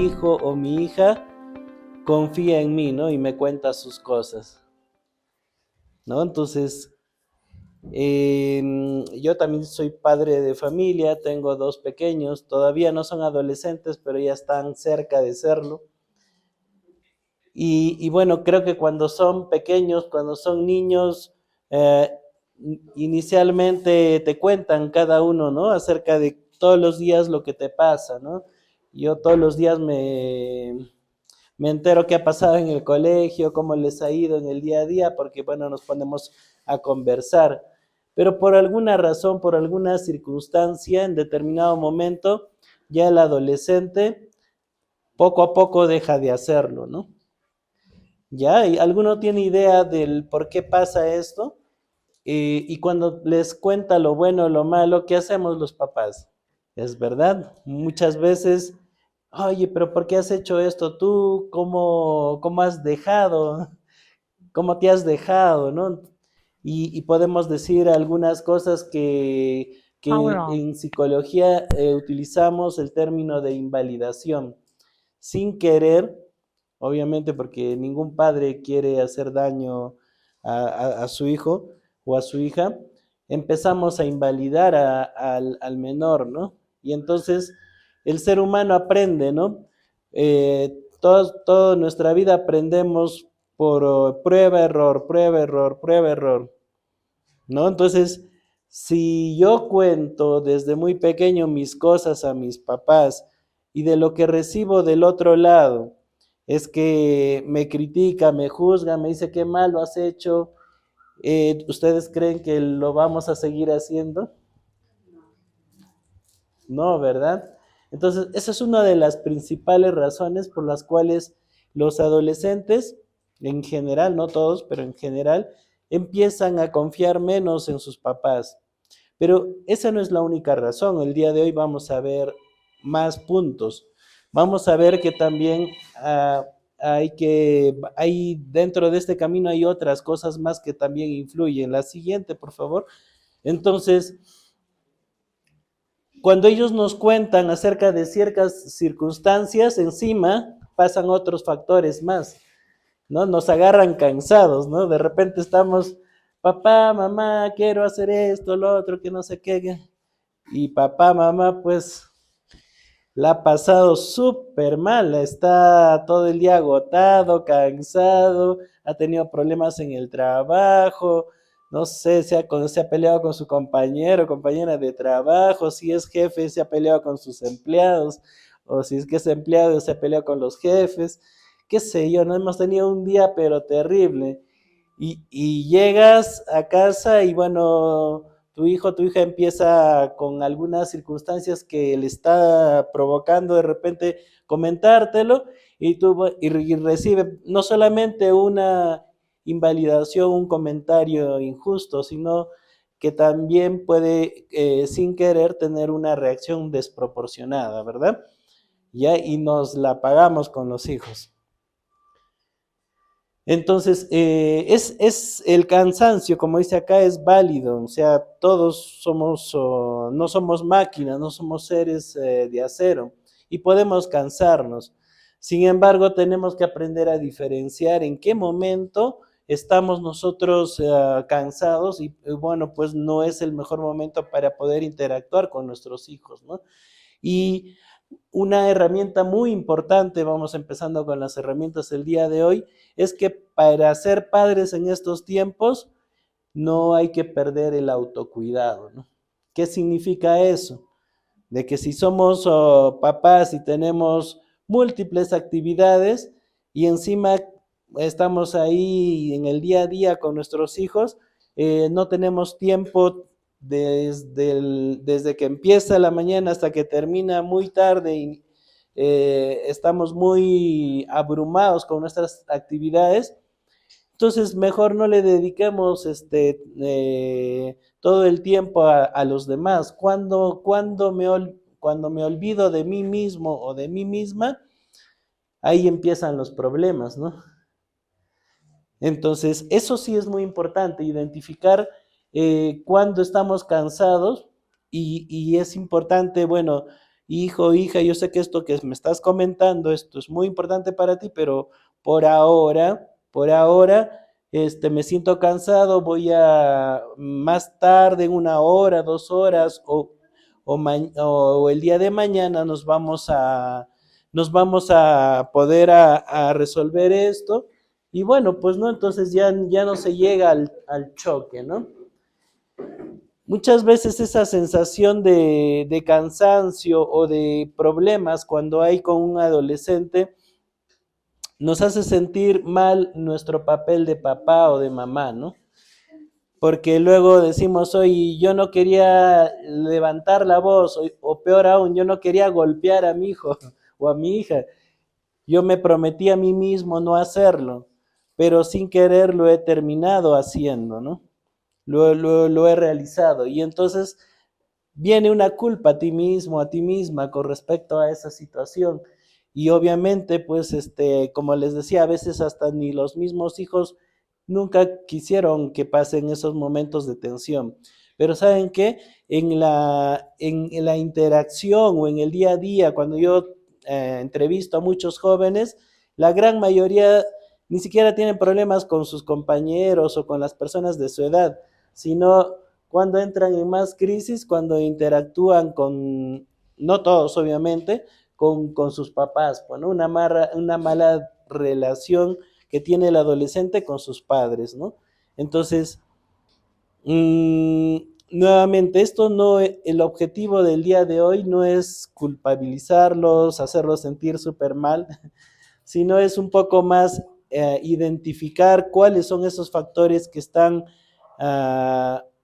hijo o mi hija confía en mí, ¿no? Y me cuenta sus cosas, ¿no? Entonces, yo también soy padre de familia, tengo dos pequeños, todavía no son adolescentes, pero ya están cerca de serlo. Y bueno, creo que cuando son pequeños, cuando son niños, eh, inicialmente te cuentan cada uno, ¿no? Acerca de todos los días lo que te pasa, ¿no? Yo todos los días me entero qué ha pasado en el colegio, cómo les ha ido en el día a día, porque bueno, nos ponemos a conversar. Pero por alguna razón, por alguna circunstancia, en determinado momento, ya el adolescente poco a poco deja de hacerlo, ¿no? ¿Ya? ¿Y alguno tiene idea del por qué pasa esto? Y cuando les cuenta lo bueno o lo malo, ¿qué hacemos los papás? Es verdad, muchas veces, oye, pero ¿por qué has hecho esto tú? ¿Cómo has dejado? ¿Cómo te has dejado? ¿No? Y podemos decir algunas cosas que en psicología utilizamos el término de invalidación. Sin querer, obviamente porque ningún padre quiere hacer daño a su hijo o a su hija, empezamos a invalidar al menor, ¿no? Y entonces el ser humano aprende, ¿no? Toda nuestra vida aprendemos por prueba, error, prueba, error, prueba, error, ¿no? Entonces, si yo cuento desde muy pequeño mis cosas a mis papás y de lo que recibo del otro lado es que me critica, me juzga, me dice qué mal lo has hecho, ¿ustedes creen que lo vamos a seguir haciendo? No, ¿verdad? Entonces, esa es una de las principales razones por las cuales los adolescentes, en general, no todos, pero en general, empiezan a confiar menos en sus papás. Pero esa no es la única razón. El día de hoy vamos a ver más puntos. Vamos a ver que también hay dentro de este camino hay otras cosas más que también influyen. La siguiente, por favor. Entonces, cuando ellos nos cuentan acerca de ciertas circunstancias, encima pasan otros factores más, ¿no? Nos agarran cansados, ¿no? De repente estamos, papá, mamá, quiero hacer esto, lo otro, que no sé qué. Y papá, mamá, pues la ha pasado súper mal, está todo el día agotado, cansado, ha tenido problemas en el trabajo, no sé, se ha peleado con su compañero, compañera de trabajo, si es jefe, se ha peleado con sus empleados, o si es que es empleado, se ha peleado con los jefes, qué sé yo, no hemos tenido un día pero terrible. Y llegas a casa y bueno, tu hijo, tu hija empieza con algunas circunstancias que le está provocando de repente comentártelo y recibe no solamente una invalidación, un comentario injusto, sino que también puede sin querer tener una reacción desproporcionada, ¿verdad? Ya, y nos la pagamos con los hijos. Entonces, es el cansancio, como dice acá, es válido, o sea, todos somos, no somos máquinas, no somos seres de acero y podemos cansarnos. Sin embargo, tenemos que aprender a diferenciar en qué momento estamos nosotros cansados y bueno, pues no es el mejor momento para poder interactuar con nuestros hijos, ¿no? Y una herramienta muy importante, vamos empezando con las herramientas del día de hoy, es que para ser padres en estos tiempos no hay que perder el autocuidado, ¿no? ¿Qué significa eso? De que si somos papás y tenemos múltiples actividades y encima estamos ahí en el día a día con nuestros hijos, no tenemos tiempo desde que empieza la mañana hasta que termina muy tarde y estamos muy abrumados con nuestras actividades, entonces mejor no le dediquemos todo el tiempo a los demás. Cuando me olvido de mí mismo o de mí misma, ahí empiezan los problemas, ¿no? Entonces, eso sí es muy importante, identificar cuando estamos cansados y es importante, bueno, hijo, hija, yo sé que esto que me estás comentando, esto es muy importante para ti, pero por ahora, me siento cansado, voy a más tarde, en 1 hora, 2 horas, o el día de mañana nos vamos a poder a resolver esto. Y bueno, pues no, entonces ya no se llega al choque, ¿no? Muchas veces esa sensación de cansancio o de problemas cuando hay con un adolescente nos hace sentir mal nuestro papel de papá o de mamá, ¿no? Porque luego decimos, oye, yo no quería levantar la voz, o peor aún, yo no quería golpear a mi hijo o a mi hija. Yo me prometí a mí mismo no hacerlo, pero sin querer lo he terminado haciendo, ¿no? Lo he realizado. Y entonces viene una culpa a ti mismo, a ti misma con respecto a esa situación. Y obviamente, pues, como les decía, a veces hasta ni los mismos hijos nunca quisieron que pasen esos momentos de tensión. Pero ¿saben qué? En la interacción o en el día a día, cuando yo entrevisto a muchos jóvenes, la gran mayoría ni siquiera tienen problemas con sus compañeros o con las personas de su edad, sino cuando entran en más crisis, cuando interactúan con, no todos obviamente, con sus papás, bueno, una mala relación que tiene el adolescente con sus padres, ¿no? Entonces, nuevamente, el objetivo del día de hoy no es culpabilizarlos, hacerlos sentir súper mal, sino es un poco más identificar cuáles son esos factores que están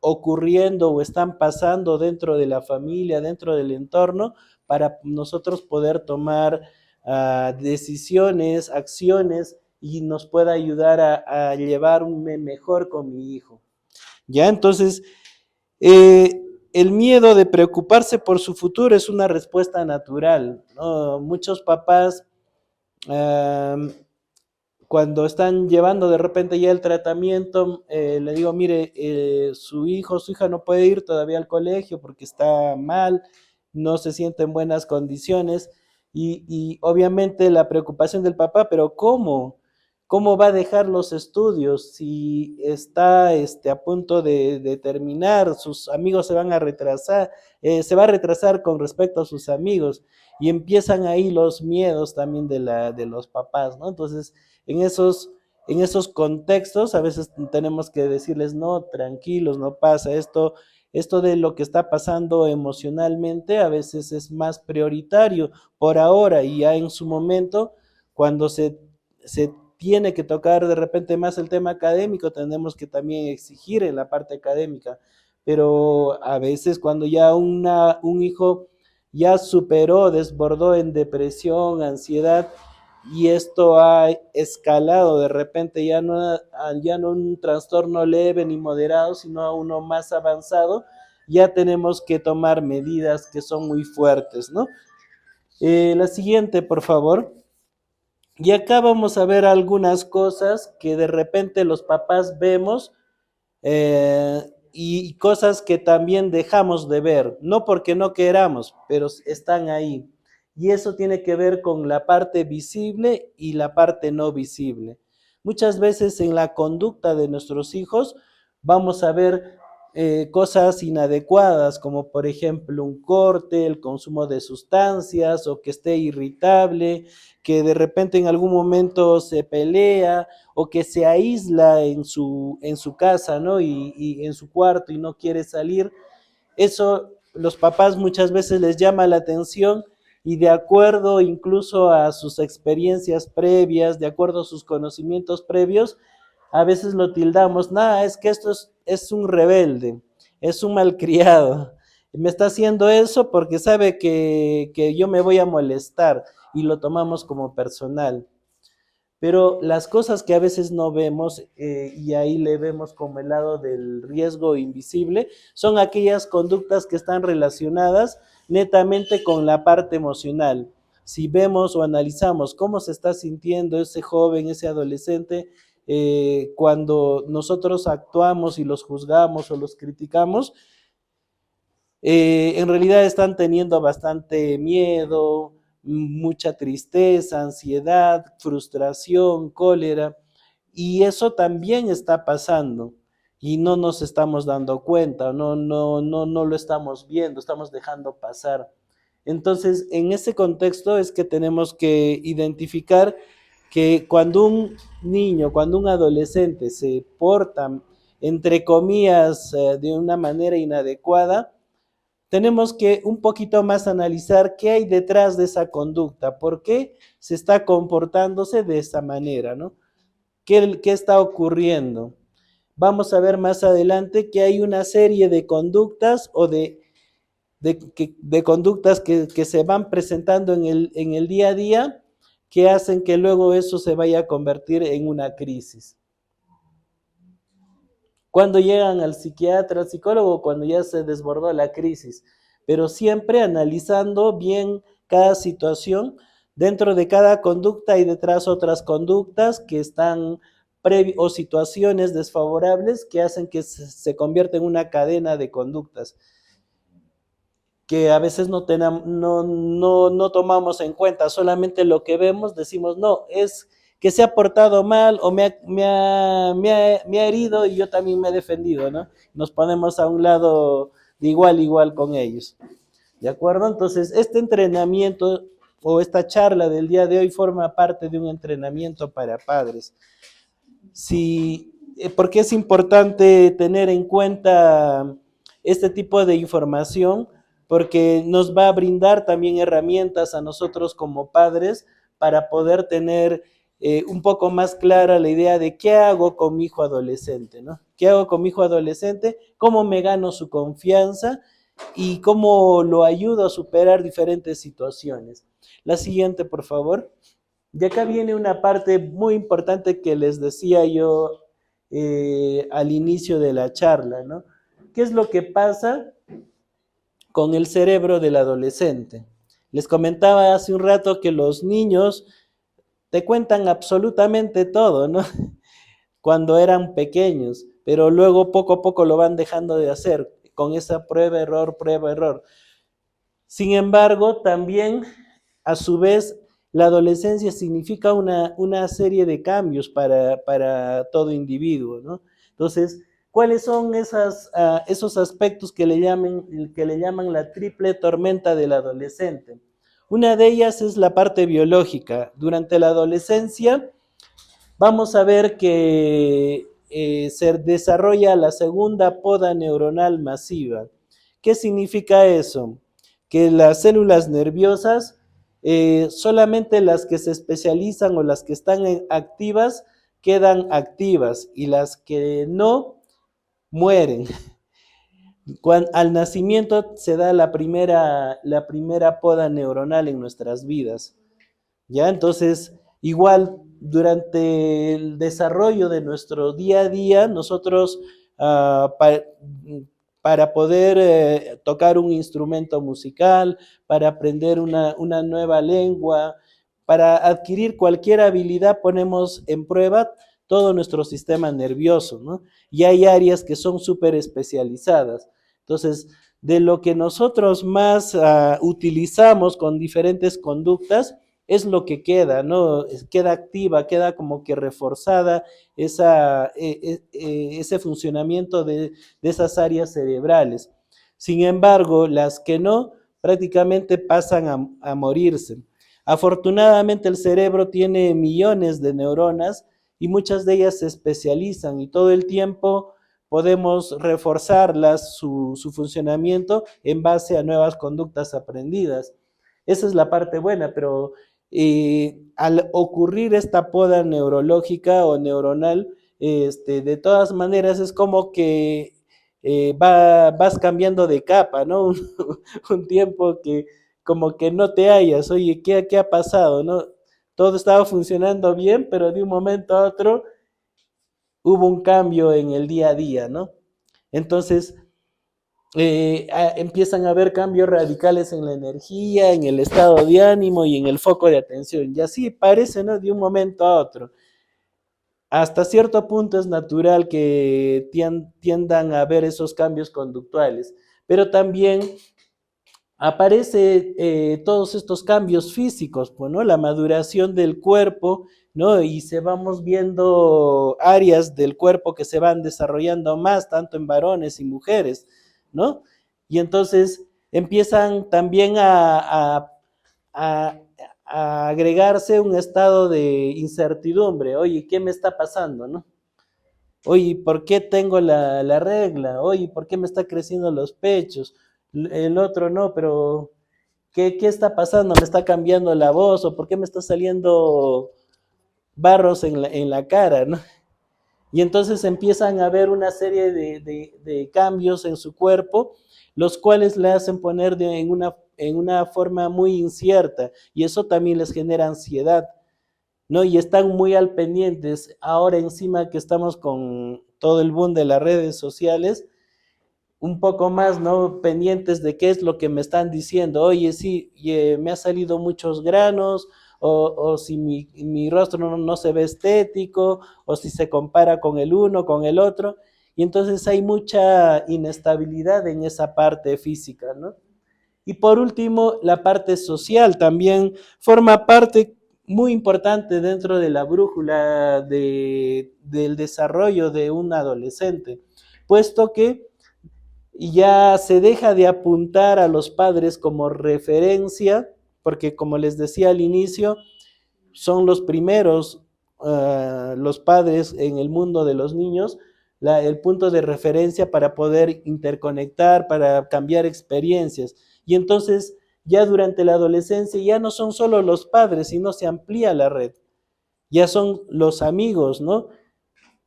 ocurriendo o están pasando dentro de la familia, dentro del entorno, para nosotros poder tomar decisiones, acciones y nos pueda ayudar a llevarme mejor con mi hijo. ¿Ya? Entonces, el miedo de preocuparse por su futuro es una respuesta natural, ¿no? Muchos papás um, cuando están llevando de repente ya el tratamiento, le digo, mire, su hijo, su hija no puede ir todavía al colegio porque está mal, no se siente en buenas condiciones y obviamente la preocupación del papá, pero ¿cómo? ¿Cómo va a dejar los estudios si está a punto de terminar? Sus amigos se van a retrasar, se va a retrasar con respecto a sus amigos y empiezan ahí los miedos también de los papás, ¿no? Entonces, en esos contextos a veces tenemos que decirles, no, tranquilos, no pasa esto de lo que está pasando emocionalmente a veces es más prioritario por ahora y ya en su momento, cuando se tiene que tocar de repente más el tema académico, tenemos que también exigir en la parte académica, pero a veces cuando ya un hijo ya superó, desbordó en depresión, ansiedad, y esto ha escalado de repente ya no un trastorno leve ni moderado, sino a uno más avanzado, ya tenemos que tomar medidas que son muy fuertes, ¿no? La siguiente, por favor. Y acá vamos a ver algunas cosas que de repente los papás vemos y cosas que también dejamos de ver, no porque no queramos, pero están ahí. Y eso tiene que ver con la parte visible y la parte no visible. Muchas veces en la conducta de nuestros hijos vamos a ver cosas inadecuadas, como por ejemplo un corte, el consumo de sustancias o que esté irritable, que de repente en algún momento se pelea o que se aísla en su casa, ¿no? Y en su cuarto y no quiere salir. Eso los papás muchas veces les llama la atención y de acuerdo incluso a sus experiencias previas, de acuerdo a sus conocimientos previos, a veces lo tildamos, nada, es que esto es un rebelde, es un malcriado, me está haciendo eso porque sabe que yo me voy a molestar y lo tomamos como personal. Pero las cosas que a veces no vemos, y ahí le vemos como el lado del riesgo invisible, son aquellas conductas que están relacionadas netamente con la parte emocional. Si vemos o analizamos cómo se está sintiendo ese joven, ese adolescente, cuando nosotros actuamos y los juzgamos o los criticamos, En realidad están teniendo bastante miedo, mucha tristeza, ansiedad, frustración, cólera, y eso también está pasando y no nos estamos dando cuenta, no lo estamos viendo, estamos dejando pasar. Entonces, en ese contexto es que tenemos que identificar que cuando un niño, cuando un adolescente se porta, entre comillas, de una manera inadecuada, tenemos que un poquito más analizar qué hay detrás de esa conducta, por qué se está comportándose de esa manera, ¿no? ¿Qué está ocurriendo? Vamos a ver más adelante que hay una serie de conductas o de conductas que se van presentando en el día a día que hacen que luego eso se vaya a convertir en una crisis. Cuando llegan al psiquiatra, al psicólogo, cuando ya se desbordó la crisis, pero siempre analizando bien cada situación, dentro de cada conducta y detrás otras conductas que están o situaciones desfavorables que hacen que se convierta en una cadena de conductas que a veces no tomamos en cuenta, solamente lo que vemos decimos, no, es que se ha portado mal o me ha herido y yo también me he defendido, ¿no? Nos ponemos a un lado de igual con ellos, ¿de acuerdo? Entonces, este entrenamiento o esta charla del día de hoy forma parte de un entrenamiento para padres. Sí, porque es importante tener en cuenta este tipo de información, porque nos va a brindar también herramientas a nosotros como padres para poder tener un poco más clara la idea de qué hago con mi hijo adolescente, ¿no? ¿Qué hago con mi hijo adolescente? ¿Cómo me gano su confianza? Y cómo lo ayudo a superar diferentes situaciones. La siguiente, por favor. Y acá viene una parte muy importante que les decía yo al inicio de la charla, ¿no? ¿Qué es lo que pasa con el cerebro del adolescente? Les comentaba hace un rato que los niños te cuentan absolutamente todo, ¿no? Cuando eran pequeños, pero luego poco a poco lo van dejando de hacer con esa prueba, error. Sin embargo, también a su vez la adolescencia significa una serie de cambios para todo individuo, ¿no? Entonces, ¿cuáles son esos aspectos que le llaman la triple tormenta del adolescente? Una de ellas es la parte biológica. Durante la adolescencia vamos a ver que se desarrolla la segunda poda neuronal masiva. ¿Qué significa eso? Que las células nerviosas, solamente las que se especializan o las que están activas, quedan activas y las que no, mueren. Al nacimiento se da la primera poda neuronal en nuestras vidas. ¿Ya? Entonces, igual durante el desarrollo de nuestro día a día, nosotros para poder tocar un instrumento musical, para aprender una nueva lengua, para adquirir cualquier habilidad, ponemos en prueba todo nuestro sistema nervioso, ¿no? Y hay áreas que son súper especializadas. Entonces, de lo que nosotros más utilizamos con diferentes conductas, es lo que queda, ¿no? Queda activa, queda como que reforzada ese funcionamiento de esas áreas cerebrales. Sin embargo, las que no, prácticamente pasan a morirse. Afortunadamente el cerebro tiene millones de neuronas y muchas de ellas se especializan y todo el tiempo podemos reforzarlas, su funcionamiento en base a nuevas conductas aprendidas. Esa es la parte buena, pero al ocurrir esta poda neurológica o neuronal, de todas maneras es como que vas cambiando de capa, ¿no? Un tiempo que como que no te hallas, oye, ¿qué ha pasado, no? Todo estaba funcionando bien, pero de un momento a otro hubo un cambio en el día a día, ¿no? Entonces, empiezan a haber cambios radicales en la energía, en el estado de ánimo y en el foco de atención. Y así parece, ¿no? De un momento a otro. hasta cierto punto es natural que tiendan a ver esos cambios conductuales, pero también aparece todos estos cambios físicos, pues, ¿no? La maduración del cuerpo, ¿no? Y se vamos viendo áreas del cuerpo que se van desarrollando más, tanto en varones y mujeres, ¿no? Y entonces empiezan también a, a agregarse un estado de incertidumbre. Oye, ¿qué me está pasando, no? Oye, ¿por qué tengo la regla? Oye, ¿por qué me está creciendo los pechos? El otro no, pero ¿qué está pasando? ¿Me está cambiando la voz? ¿O por qué me está saliendo barros en la cara, ¿no? Y entonces empiezan a ver una serie de cambios en su cuerpo, los cuales le hacen poner en una forma muy incierta, y eso también les genera ansiedad, ¿no? Y están muy al pendientes, ahora encima que estamos con todo el boom de las redes sociales, un poco más, ¿no? Pendientes de qué es lo que me están diciendo. Oye, sí, me ha salido muchos granos, o si mi rostro no se ve estético, o si se compara con el uno, con el otro. Y entonces hay mucha inestabilidad en esa parte física, ¿no? Y por último, la parte social también forma parte muy importante dentro de la brújula del desarrollo de un adolescente, puesto que ya se deja de apuntar a los padres como referencia, porque como les decía al inicio, son los primeros, los padres en el mundo de los niños, el punto de referencia para poder interconectar, para cambiar experiencias. Y entonces ya durante la adolescencia ya no son solo los padres, sino se amplía la red. Ya son los amigos, ¿no?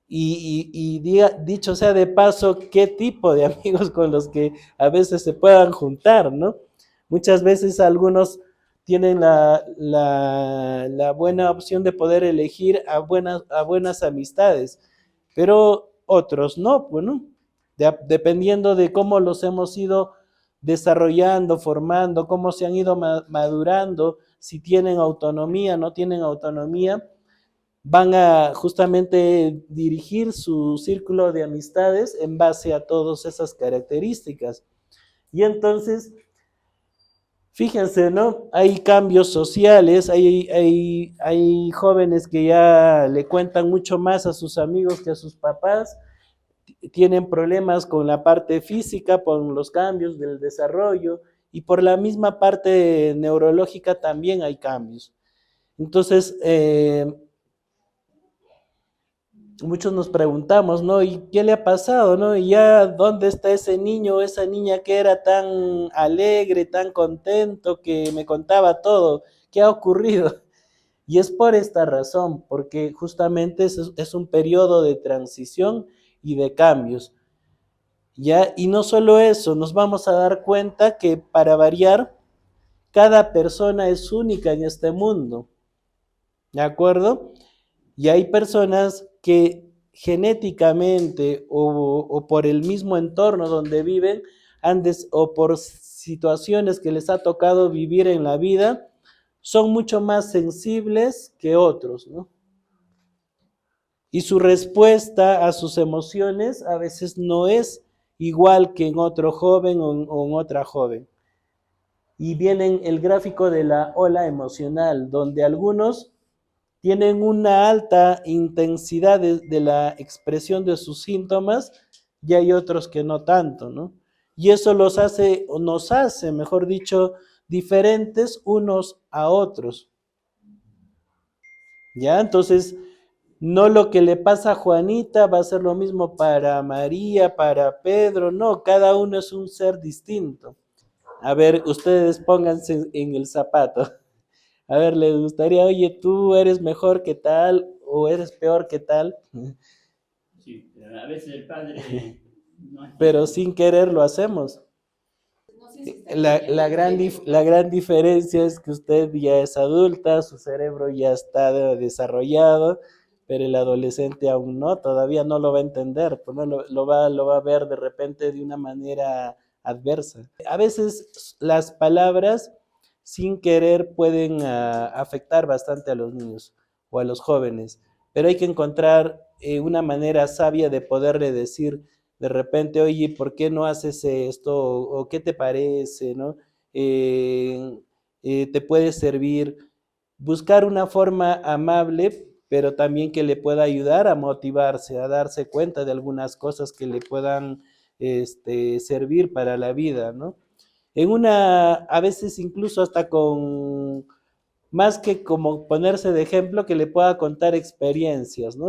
Dicho sea de paso, qué tipo de amigos con los que a veces se puedan juntar, ¿no? Muchas veces algunos tienen la buena opción de poder elegir a buenas amistades, pero otros no, pues, ¿no? Dependiendo de cómo los hemos ido desarrollando, formando, cómo se han ido madurando, si tienen autonomía, no tienen autonomía, van a justamente dirigir su círculo de amistades en base a todas esas características. Y entonces, fíjense, ¿no? Hay cambios sociales, hay jóvenes que ya le cuentan mucho más a sus amigos que a sus papás, tienen problemas con la parte física, con los cambios del desarrollo, y por la misma parte neurológica también hay cambios. Entonces, muchos nos preguntamos, ¿no? ¿Y qué le ha pasado, no? ¿Y ya dónde está ese niño o esa niña que era tan alegre, tan contento, que me contaba todo? ¿Qué ha ocurrido? Y es por esta razón, porque justamente es un periodo de transición y de cambios, ¿ya? Y no solo eso, nos vamos a dar cuenta que para variar, cada persona es única en este mundo, ¿de acuerdo? Y hay personas que genéticamente o por el mismo entorno donde viven, o por situaciones que les ha tocado vivir en la vida, son mucho más sensibles que otros, ¿no? Y su respuesta a sus emociones a veces no es igual que en otro joven o en otra joven. Y viene el gráfico de la ola emocional, donde algunos tienen una alta intensidad de la expresión de sus síntomas y hay otros que no tanto, ¿no? Y eso los hace, o nos hace, mejor dicho, diferentes unos a otros, ¿ya? Entonces, no lo que le pasa a Juanita va a ser lo mismo para María, para Pedro, no, cada uno es un ser distinto. A ver, ustedes pónganse en el zapato. A ver, les gustaría, oye, tú eres mejor que tal o eres peor que tal. Sí, pero a veces el padre no Pero entiende. sin querer lo hacemos. No sé si está La gran diferencia es que usted ya es adulta, su cerebro ya está desarrollado, pero el adolescente aún no, todavía no lo va a entender, pues no lo va a ver de repente de una manera adversa. A veces las palabras sin querer pueden afectar bastante a los niños o a los jóvenes. pero hay que encontrar una manera sabia de poderle decir de repente, oye, ¿por qué no haces esto? O ¿qué te parece? ¿No? Eh, ¿Te puede servir? Buscar una forma amable, pero también que le pueda ayudar a motivarse, a darse cuenta de algunas cosas que le puedan servir para la vida, ¿no? A veces incluso hasta con, más que como ponerse de ejemplo, que le pueda contar experiencias, ¿no?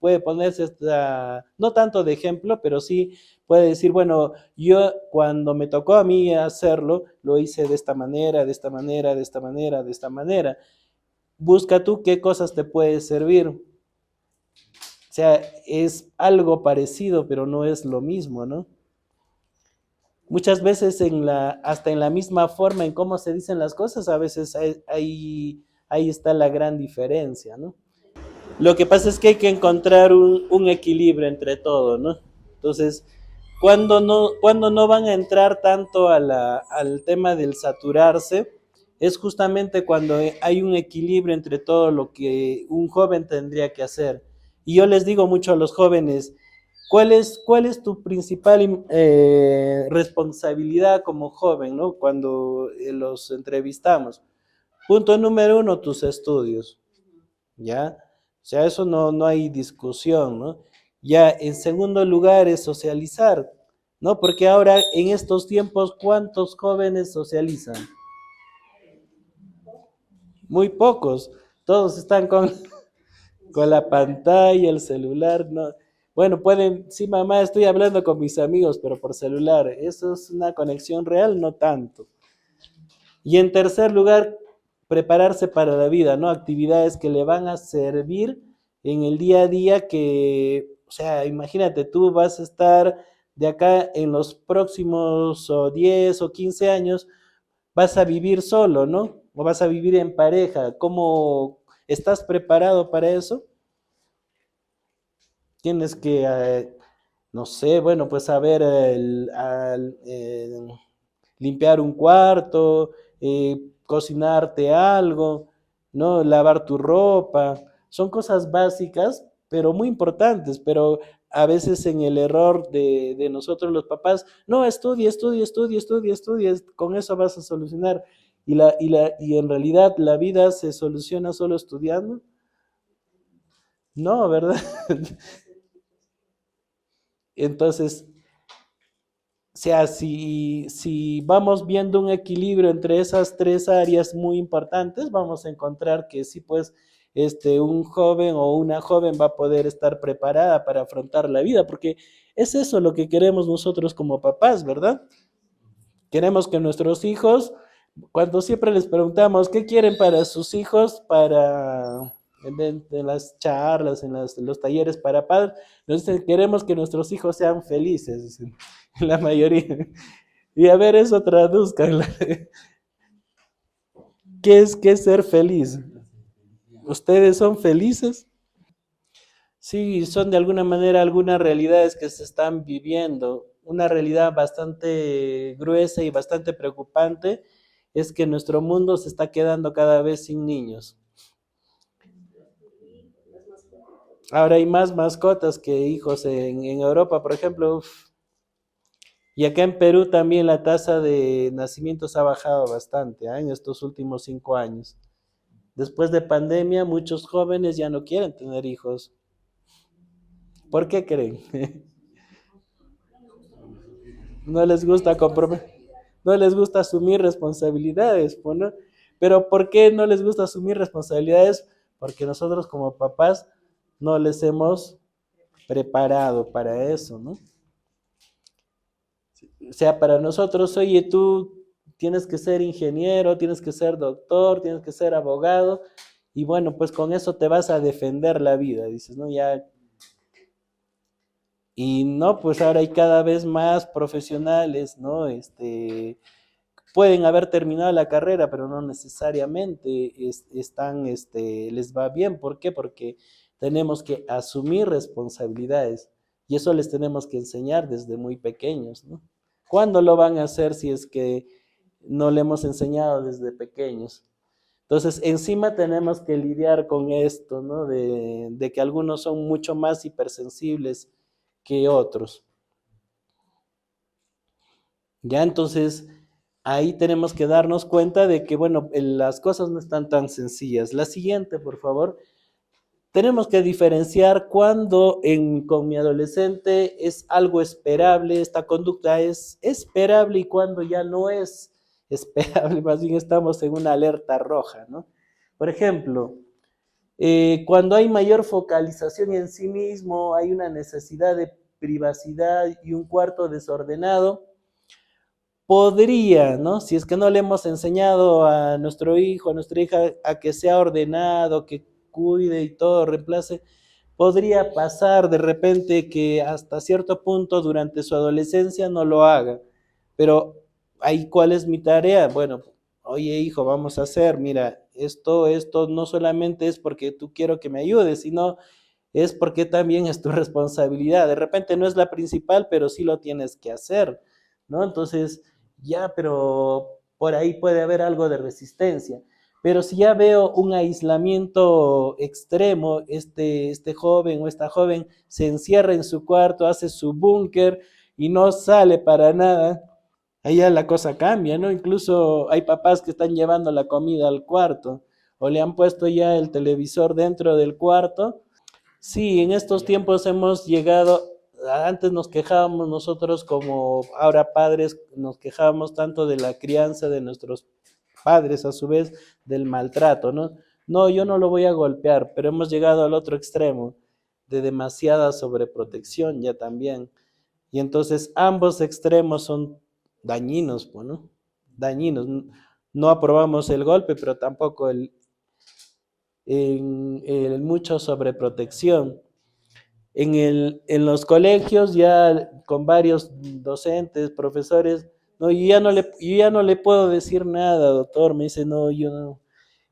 Puede ponerse hasta, no tanto de ejemplo, pero sí puede decir, bueno, yo cuando me tocó a mí hacerlo, lo hice de esta manera, de esta manera, de esta manera, de esta manera. Busca tú qué cosas te puede servir. O sea, es algo parecido, pero no es lo mismo, ¿no? Muchas veces hasta en la misma forma en cómo se dicen las cosas, a veces ahí está la gran diferencia, ¿no? Lo que pasa es que hay que encontrar un equilibrio entre todo, ¿no? Entonces, cuando no van a entrar tanto al tema del saturarse, es justamente cuando hay un equilibrio entre todo lo que un joven tendría que hacer. Y yo les digo mucho a los jóvenes, cuál es tu principal responsabilidad como joven, ¿no? Cuando los entrevistamos. Punto número uno, tus estudios, ¿ya? O sea, eso no hay discusión, ¿no? Ya, en segundo lugar es socializar, ¿no? Porque ahora en estos tiempos, ¿cuántos jóvenes socializan? Muy pocos. Todos están con la pantalla, el celular, ¿no? Bueno, pueden, sí, mamá, estoy hablando con mis amigos, pero por celular. Eso es una conexión real, no tanto. Y en tercer lugar, prepararse para la vida, ¿no? Actividades que le van a servir en el día a día o sea, imagínate, tú vas a estar de acá en los próximos 10 o 15 años, vas a vivir solo, ¿no? O vas a vivir en pareja. ¿Cómo estás preparado para eso? Tienes que, no sé, bueno, pues saber limpiar un cuarto, cocinarte algo, ¿no? Lavar tu ropa. Son cosas básicas, pero muy importantes, pero a veces en el error de nosotros los papás, no, estudia, estudia, estudia, estudia, estudia, con eso vas a solucionar. Y en realidad la vida se soluciona solo estudiando. No, ¿verdad? Entonces, o sea, si vamos viendo un equilibrio entre esas tres áreas muy importantes, vamos a encontrar que sí, pues, un joven o una joven va a poder estar preparada para afrontar la vida, porque es eso lo que queremos nosotros como papás, ¿verdad? Queremos que nuestros hijos, cuando siempre les preguntamos qué quieren para sus hijos, en las charlas, en los talleres para padres, nos dicen, queremos que nuestros hijos sean felices, dicen, la mayoría. Y a ver, eso traduzcan. ¿Qué es ser feliz? ¿Ustedes son felices? Sí, son de alguna manera algunas realidades que se están viviendo. Una realidad bastante gruesa y bastante preocupante es que nuestro mundo se está quedando cada vez sin niños. Ahora hay más mascotas que hijos en Europa, por ejemplo. Y acá en Perú también la tasa de nacimientos ha bajado bastante, en estos últimos 5 años. Después de pandemia, muchos jóvenes ya no quieren tener hijos. ¿Por qué creen? No les gusta no les gusta asumir responsabilidades, pues, ¿no? Pero ¿por qué no les gusta asumir responsabilidades? Porque nosotros como papás no les hemos preparado para eso, ¿no? O sea, para nosotros, oye, tú tienes que ser ingeniero, tienes que ser doctor, tienes que ser abogado, y bueno, pues con eso te vas a defender la vida, dices, ¿no? Ya. Y no, pues ahora hay cada vez más profesionales, ¿no? Pueden haber terminado la carrera, pero no necesariamente les va bien. ¿Por qué? Porque tenemos que asumir responsabilidades y eso les tenemos que enseñar desde muy pequeños, ¿no? ¿Cuándo lo van a hacer si es que no le hemos enseñado desde pequeños? Entonces, encima tenemos que lidiar con esto, ¿no? De que algunos son mucho más hipersensibles que otros. Ya, entonces, ahí tenemos que darnos cuenta de que, bueno, las cosas no están tan sencillas. La siguiente, por favor. Tenemos que diferenciar cuando con mi adolescente es algo esperable, esta conducta es esperable y cuando ya no es esperable, más bien estamos en una alerta roja, ¿no? Por ejemplo, cuando hay mayor focalización en sí mismo, hay una necesidad de privacidad y un cuarto desordenado, podría, ¿no? Si es que no le hemos enseñado a nuestro hijo, a nuestra hija, a que sea ordenado, que cuide y todo, reemplace, podría pasar de repente que hasta cierto punto durante su adolescencia no lo haga. Pero ahí, ¿cuál es mi tarea? Bueno, oye hijo, vamos a hacer, mira, esto no solamente es porque tú quiero que me ayudes, sino es porque también es tu responsabilidad. De repente no es la principal, pero sí lo tienes que hacer, ¿no? Entonces, ya, pero por ahí puede haber algo de resistencia. Pero si ya veo un aislamiento extremo, este joven o esta joven se encierra en su cuarto, hace su búnker y no sale para nada, ahí ya la cosa cambia, ¿no? Incluso hay papás que están llevando la comida al cuarto o le han puesto ya el televisor dentro del cuarto. Sí, en estos tiempos hemos llegado, antes nos quejábamos nosotros como ahora padres, nos quejábamos tanto de la crianza de nuestros padres, a su vez del maltrato, ¿no? No, yo no lo voy a golpear, pero hemos llegado al otro extremo, de demasiada sobreprotección ya también. Y entonces ambos extremos son dañinos, pues, ¿no? Dañinos. No aprobamos el golpe, pero tampoco el mucho sobreprotección. En los colegios ya con varios docentes, profesores, no, yo ya no le puedo decir nada, doctor, me dice, no, yo no.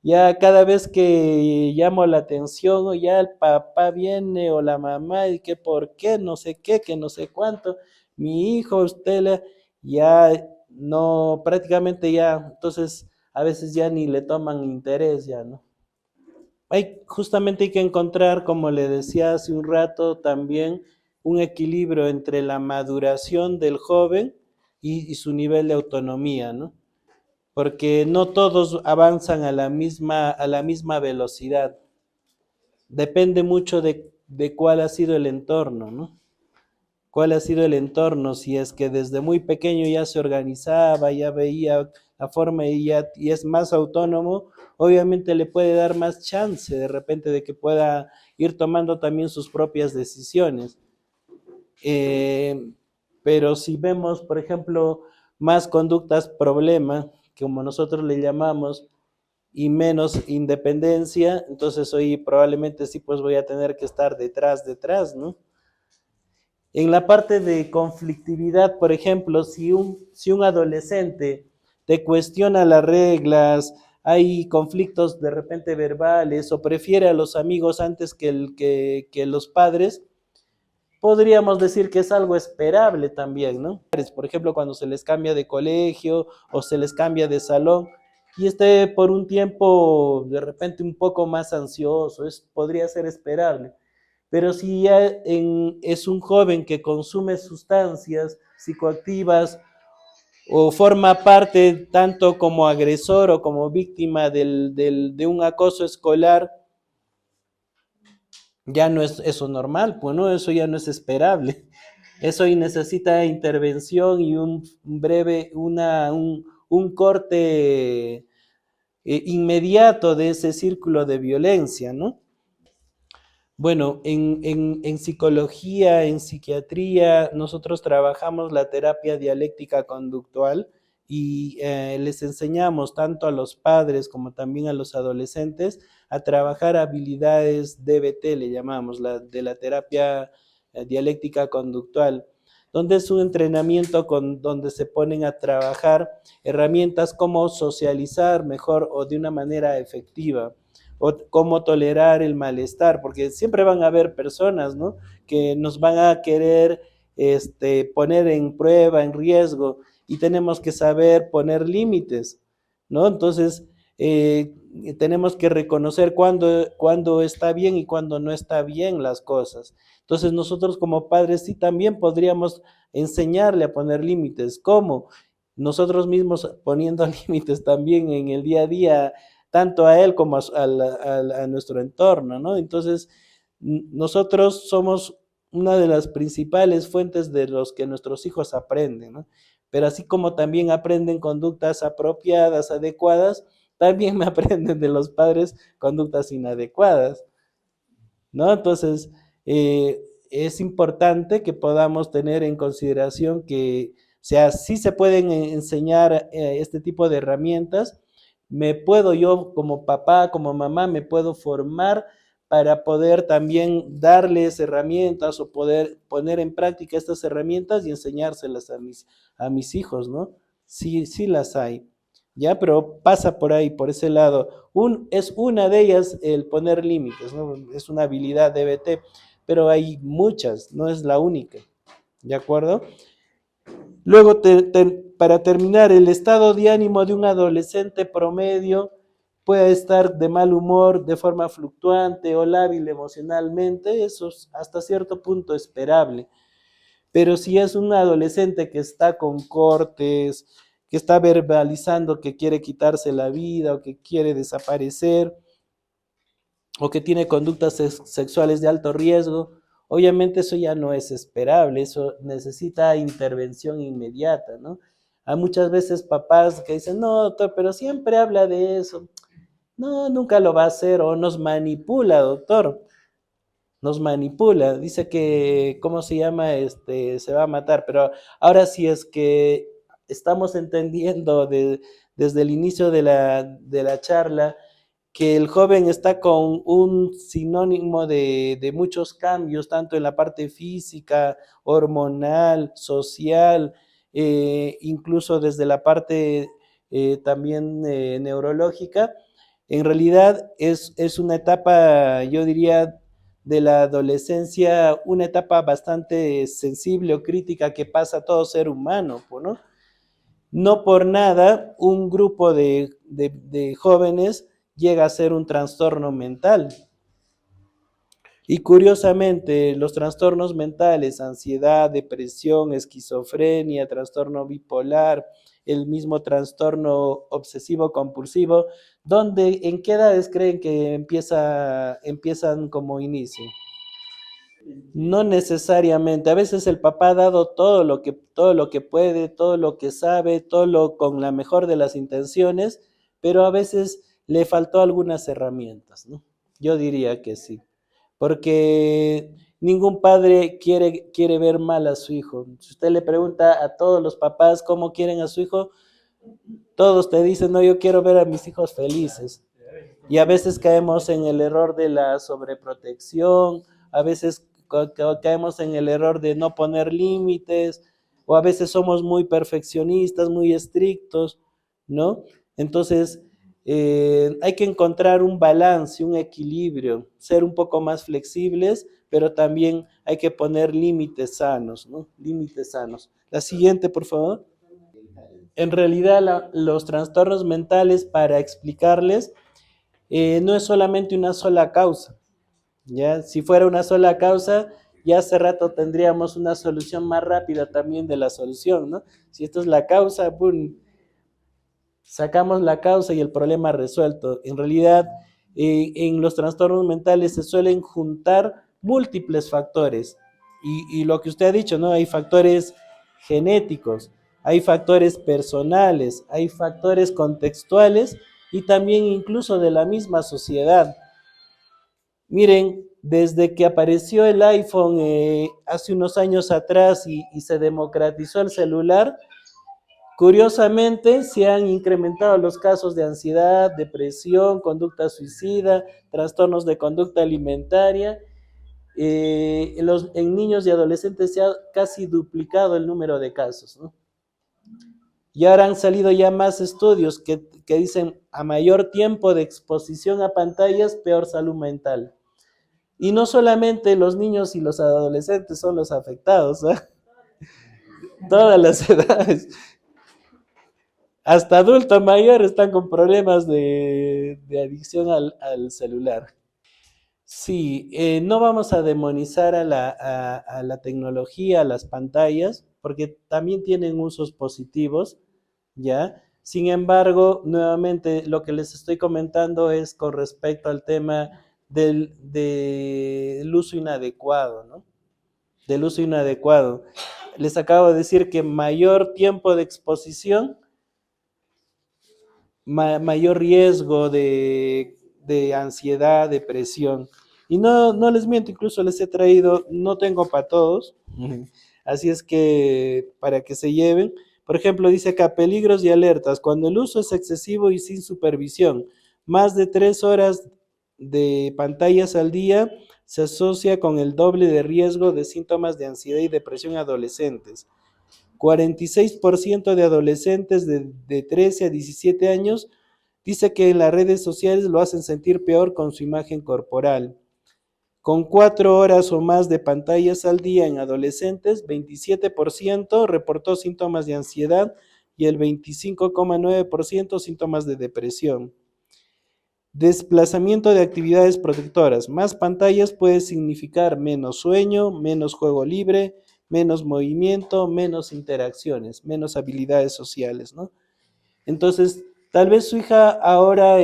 Ya cada vez que llamo la atención, o ya el papá viene o la mamá y que por qué, no sé qué, que no sé cuánto, mi hijo, ya no, prácticamente ya, entonces a veces ya ni le toman interés ya, ¿no? Justamente hay que encontrar, como le decía hace un rato, también un equilibrio entre la maduración del joven y su nivel de autonomía, ¿no? Porque no todos avanzan a la misma velocidad. Depende mucho de cuál ha sido el entorno, ¿no? Cuál ha sido el entorno, si es que desde muy pequeño ya se organizaba, ya veía la forma y es más autónomo, obviamente le puede dar más chance de repente de que pueda ir tomando también sus propias decisiones. Eh, pero si vemos, por ejemplo, más conductas problema, como nosotros le llamamos, y menos independencia, entonces hoy probablemente sí pues voy a tener que estar detrás, ¿no? En la parte de conflictividad, por ejemplo, si un adolescente te cuestiona las reglas, hay conflictos de repente verbales o prefiere a los amigos antes que los padres, podríamos decir que es algo esperable también, ¿no? Por ejemplo, cuando se les cambia de colegio o se les cambia de salón y esté por un tiempo de repente un poco más ansioso, podría ser esperable. Pero si ya es un joven que consume sustancias psicoactivas o forma parte tanto como agresor o como víctima de un acoso escolar, ya no es eso normal, pues no, eso ya no es esperable. Eso necesita intervención y un corte inmediato de ese círculo de violencia, ¿no? Bueno, en psicología, en psiquiatría, nosotros trabajamos la terapia dialéctica conductual y les enseñamos tanto a los padres como también a los adolescentes a trabajar habilidades DBT, le llamamos, de la terapia dialéctica conductual, donde es un entrenamiento donde se ponen a trabajar herramientas como socializar mejor o de una manera efectiva o cómo tolerar el malestar, porque siempre van a haber personas, ¿no? Que nos van a querer poner en prueba, en riesgo, y tenemos que saber poner límites, ¿no? Entonces, tenemos que reconocer cuándo está bien y cuándo no está bien las cosas. Entonces nosotros como padres sí también podríamos enseñarle a poner límites. ¿Cómo? Nosotros mismos poniendo límites también en el día a día, tanto a él como a nuestro entorno, ¿no? Entonces, nosotros somos una de las principales fuentes de los que nuestros hijos aprenden, ¿no? Pero así como también aprenden conductas apropiadas, adecuadas, también me aprenden de los padres conductas inadecuadas, ¿no? Entonces, es importante que podamos tener en consideración que, o sea, sí se pueden enseñar este tipo de herramientas. Me puedo yo como papá, como mamá, me puedo formar para poder también darles herramientas o poder poner en práctica estas herramientas y enseñárselas a mis hijos, ¿no? Sí, sí las hay. Ya, pero pasa por ahí, por ese lado. Es una de ellas el poner límites, ¿no? Es una habilidad de BT, pero hay muchas, no es la única, ¿de acuerdo? Luego, para terminar, el estado de ánimo de un adolescente promedio puede estar de mal humor, de forma fluctuante o lábil emocionalmente, eso es hasta cierto punto esperable. Pero si es un adolescente que está con cortes, que está verbalizando que quiere quitarse la vida o que quiere desaparecer o que tiene conductas sexuales de alto riesgo, obviamente eso ya no es esperable, eso necesita intervención inmediata, ¿no? Hay muchas veces papás que dicen, no, doctor, pero siempre habla de eso. No, nunca lo va a hacer o nos manipula, doctor. Nos manipula, dice que, ¿cómo se llama? Se va a matar, pero ahora sí es que estamos entendiendo desde el inicio de la charla que el joven está con un sinónimo de muchos cambios, tanto en la parte física, hormonal, social, incluso desde la parte también neurológica. En realidad es una etapa, yo diría, de la adolescencia, una etapa bastante sensible o crítica que pasa a todo ser humano, ¿no? No por nada un grupo de jóvenes llega a ser un trastorno mental. Y curiosamente, los trastornos mentales, ansiedad, depresión, esquizofrenia, trastorno bipolar, el mismo trastorno obsesivo compulsivo, ¿en qué edades creen que empiezan como inicio? No necesariamente, a veces el papá ha dado todo lo que puede, todo lo que sabe, con la mejor de las intenciones, pero a veces le faltó algunas herramientas, ¿no? Yo diría que sí, porque ningún padre quiere ver mal a su hijo. Si usted le pregunta a todos los papás cómo quieren a su hijo, todos te dicen, no, yo quiero ver a mis hijos felices. Y a veces caemos en el error de la sobreprotección, a veces caemos en el error de no poner límites, o a veces somos muy perfeccionistas, muy estrictos, ¿no? Entonces, hay que encontrar un balance, un equilibrio, ser un poco más flexibles, pero también hay que poner límites sanos, ¿no? Límites sanos. La siguiente, por favor. En realidad, los trastornos mentales, para explicarles, no es solamente una sola causa, ¿ya? Si fuera una sola causa, ya hace rato tendríamos una solución más rápida también de la solución, ¿no? Si esto es la causa, ¡pum!, sacamos la causa y el problema resuelto. En realidad, en los trastornos mentales se suelen juntar múltiples factores. Y lo que usted ha dicho, ¿no? Hay factores genéticos, hay factores personales, hay factores contextuales y también incluso de la misma sociedad. Miren, desde que apareció el iPhone hace unos años atrás y se democratizó el celular, curiosamente se han incrementado los casos de ansiedad, depresión, conducta suicida, trastornos de conducta alimentaria. En niños y adolescentes se ha casi duplicado el número de casos, ¿no? Y ahora han salido ya más estudios que dicen a mayor tiempo de exposición a pantallas, peor salud mental. Y no solamente los niños y los adolescentes son los afectados, ¿eh? Todas las edades. Hasta adulto mayor están con problemas de adicción al celular. Sí, no vamos a demonizar a la tecnología, a las pantallas, porque también tienen usos positivos, ¿ya? Sin embargo, nuevamente lo que les estoy comentando es con respecto al tema del uso inadecuado, ¿no? Del uso inadecuado. Les acabo de decir que mayor tiempo de exposición, mayor riesgo de ansiedad, depresión. Y no, no les miento, incluso les he traído, no tengo para todos, así es que para que se lleven. Por ejemplo, dice acá, peligros y alertas. Cuando el uso es excesivo y sin supervisión, más de 3 horas de pantallas al día se asocia con el doble de riesgo de síntomas de ansiedad y depresión adolescentes. 46% de adolescentes de 13 a 17 años dice que en las redes sociales lo hacen sentir peor con su imagen corporal. Con 4 horas o más de pantallas al día en adolescentes, 27% reportó síntomas de ansiedad y el 25,9% síntomas de depresión. Desplazamiento de actividades protectoras. Más pantallas puede significar menos sueño, menos juego libre, menos movimiento, menos interacciones, menos habilidades sociales, ¿no? Entonces, tal vez su hija ahora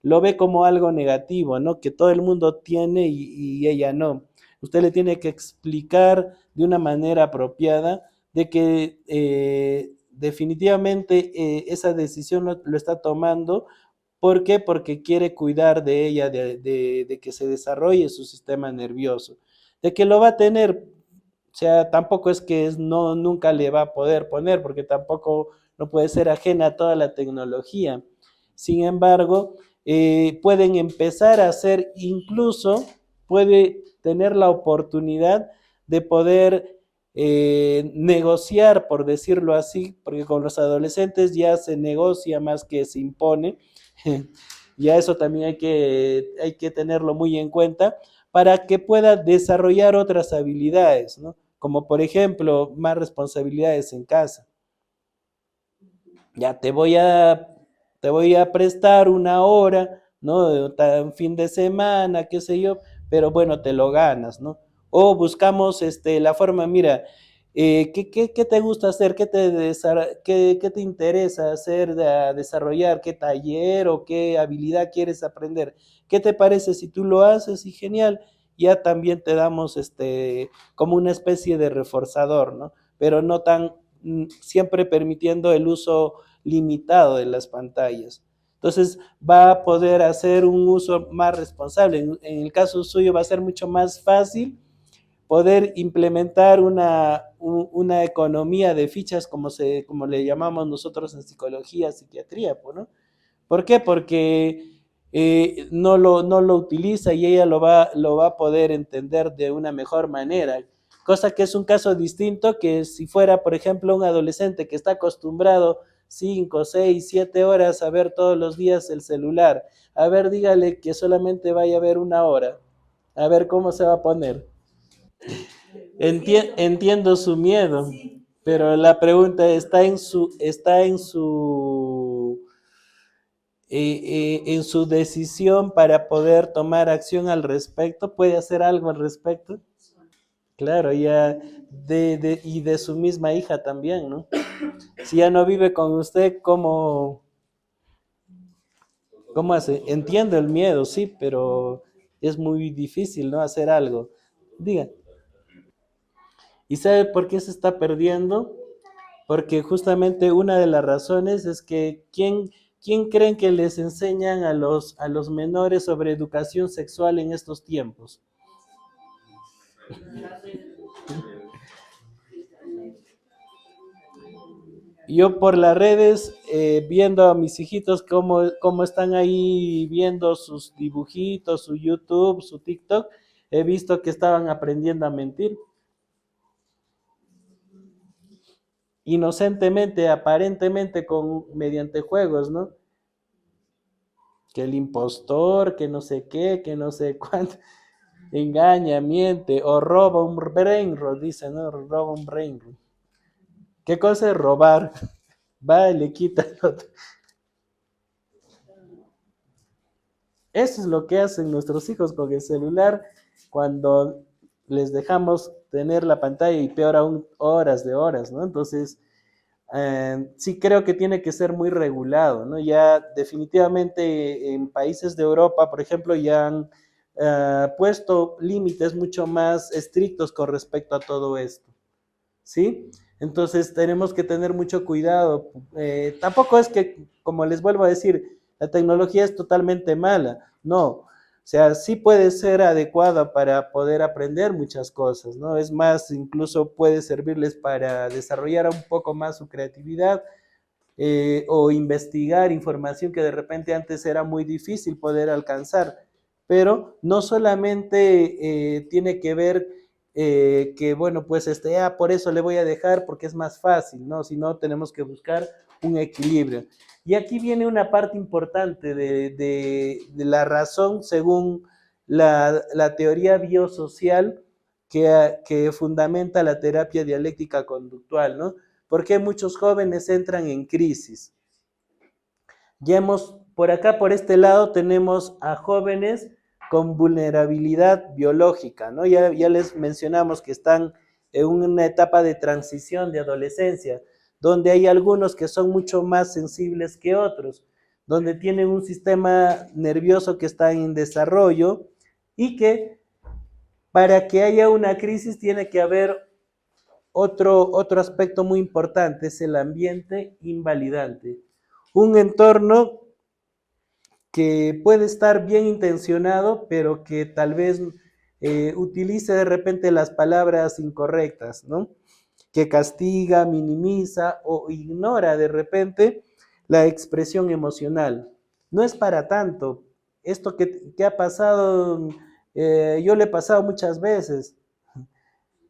lo ve como algo negativo, ¿no? Que todo el mundo tiene y ella no. Usted le tiene que explicar de una manera apropiada de que definitivamente esa decisión lo está tomando. ¿Por qué? Porque quiere cuidar de ella, de que se desarrolle su sistema nervioso. De que lo va a tener, o sea, tampoco es que no, nunca le va a poder poner, porque tampoco no puede ser ajena a toda la tecnología. Sin embargo, pueden empezar a hacer, incluso puede tener la oportunidad de poder negociar, por decirlo así, porque con los adolescentes ya se negocia más que se impone. Ya eso también hay que tenerlo muy en cuenta para que pueda desarrollar otras habilidades, ¿no? Como por ejemplo, más responsabilidades en casa. Ya te voy a prestar una hora, ¿no? Un fin de semana, qué sé yo, pero bueno, te lo ganas, ¿no? O buscamos la forma, mira, ¿qué te gusta hacer? ¿Qué te interesa hacer, desarrollar? ¿Qué taller o qué habilidad quieres aprender? ¿Qué te parece si tú lo haces? Y genial, ya también te damos como una especie de reforzador, ¿no? Pero no tan siempre permitiendo el uso limitado de las pantallas. Entonces va a poder hacer un uso más responsable. En el caso suyo va a ser mucho más fácil poder implementar una economía de fichas como le llamamos nosotros en psicología, psiquiatría, ¿no? ¿Por qué? Porque no lo utiliza y ella lo va a poder entender de una mejor manera. Cosa que es un caso distinto que si fuera, por ejemplo, un adolescente que está acostumbrado 5, 6, 7 horas a ver todos los días el celular. A ver, dígale que solamente vaya a ver una hora. A ver cómo se va a poner. Entiendo su miedo, pero la pregunta está en su decisión para poder tomar acción al respecto. ¿Puede hacer algo al respecto? Claro, ya y de su misma hija también, ¿no? Si ya no vive con usted, ¿cómo hace? Entiendo el miedo, sí, pero es muy difícil, ¿no? Hacer algo. Diga. ¿Y sabe por qué se está perdiendo? Porque justamente una de las razones es que ¿quién creen que les enseñan a los menores sobre educación sexual en estos tiempos? Yo por las redes, viendo a mis hijitos cómo están ahí viendo sus dibujitos, su YouTube, su TikTok, he visto que estaban aprendiendo a mentir inocentemente, aparentemente mediante juegos, ¿no? Que el impostor, que no sé qué, que no sé cuánto, engaña, miente o roba un brain rot, dice, ¿no? Roba un brain rot. ¿Qué cosa es robar? va y le quita el otro. Eso es lo que hacen nuestros hijos con el celular cuando les dejamos tener la pantalla y peor aún horas de horas, ¿no? Entonces, sí creo que tiene que ser muy regulado, ¿no? Ya definitivamente en países de Europa, por ejemplo, ya han puesto límites mucho más estrictos con respecto a todo esto, ¿sí? Entonces tenemos que tener mucho cuidado. Tampoco es que, como les vuelvo a decir, la tecnología es totalmente mala, no. O sea, sí puede ser adecuada para poder aprender muchas cosas, ¿no? Es más, incluso puede servirles para desarrollar un poco más su creatividad, o investigar información que de repente antes era muy difícil poder alcanzar. Pero no solamente tiene que ver que, bueno, pues por eso le voy a dejar porque es más fácil, ¿no? Sino tenemos que buscar un equilibrio. Y aquí viene una parte importante de la razón según la teoría biosocial que fundamenta la terapia dialéctica conductual, ¿no? ¿Por qué muchos jóvenes entran en crisis? Ya por acá, por este lado, tenemos a jóvenes con vulnerabilidad biológica, ¿no? Ya les mencionamos que están en una etapa de transición de adolescencia, donde hay algunos que son mucho más sensibles que otros, donde tienen un sistema nervioso que está en desarrollo y que para que haya una crisis tiene que haber otro aspecto muy importante, es el ambiente invalidante. Un entorno que puede estar bien intencionado, pero que tal vez utilice de repente las palabras incorrectas, ¿no? Que castiga, minimiza o ignora de repente la expresión emocional. No es para tanto. Esto que ha pasado, yo le he pasado muchas veces.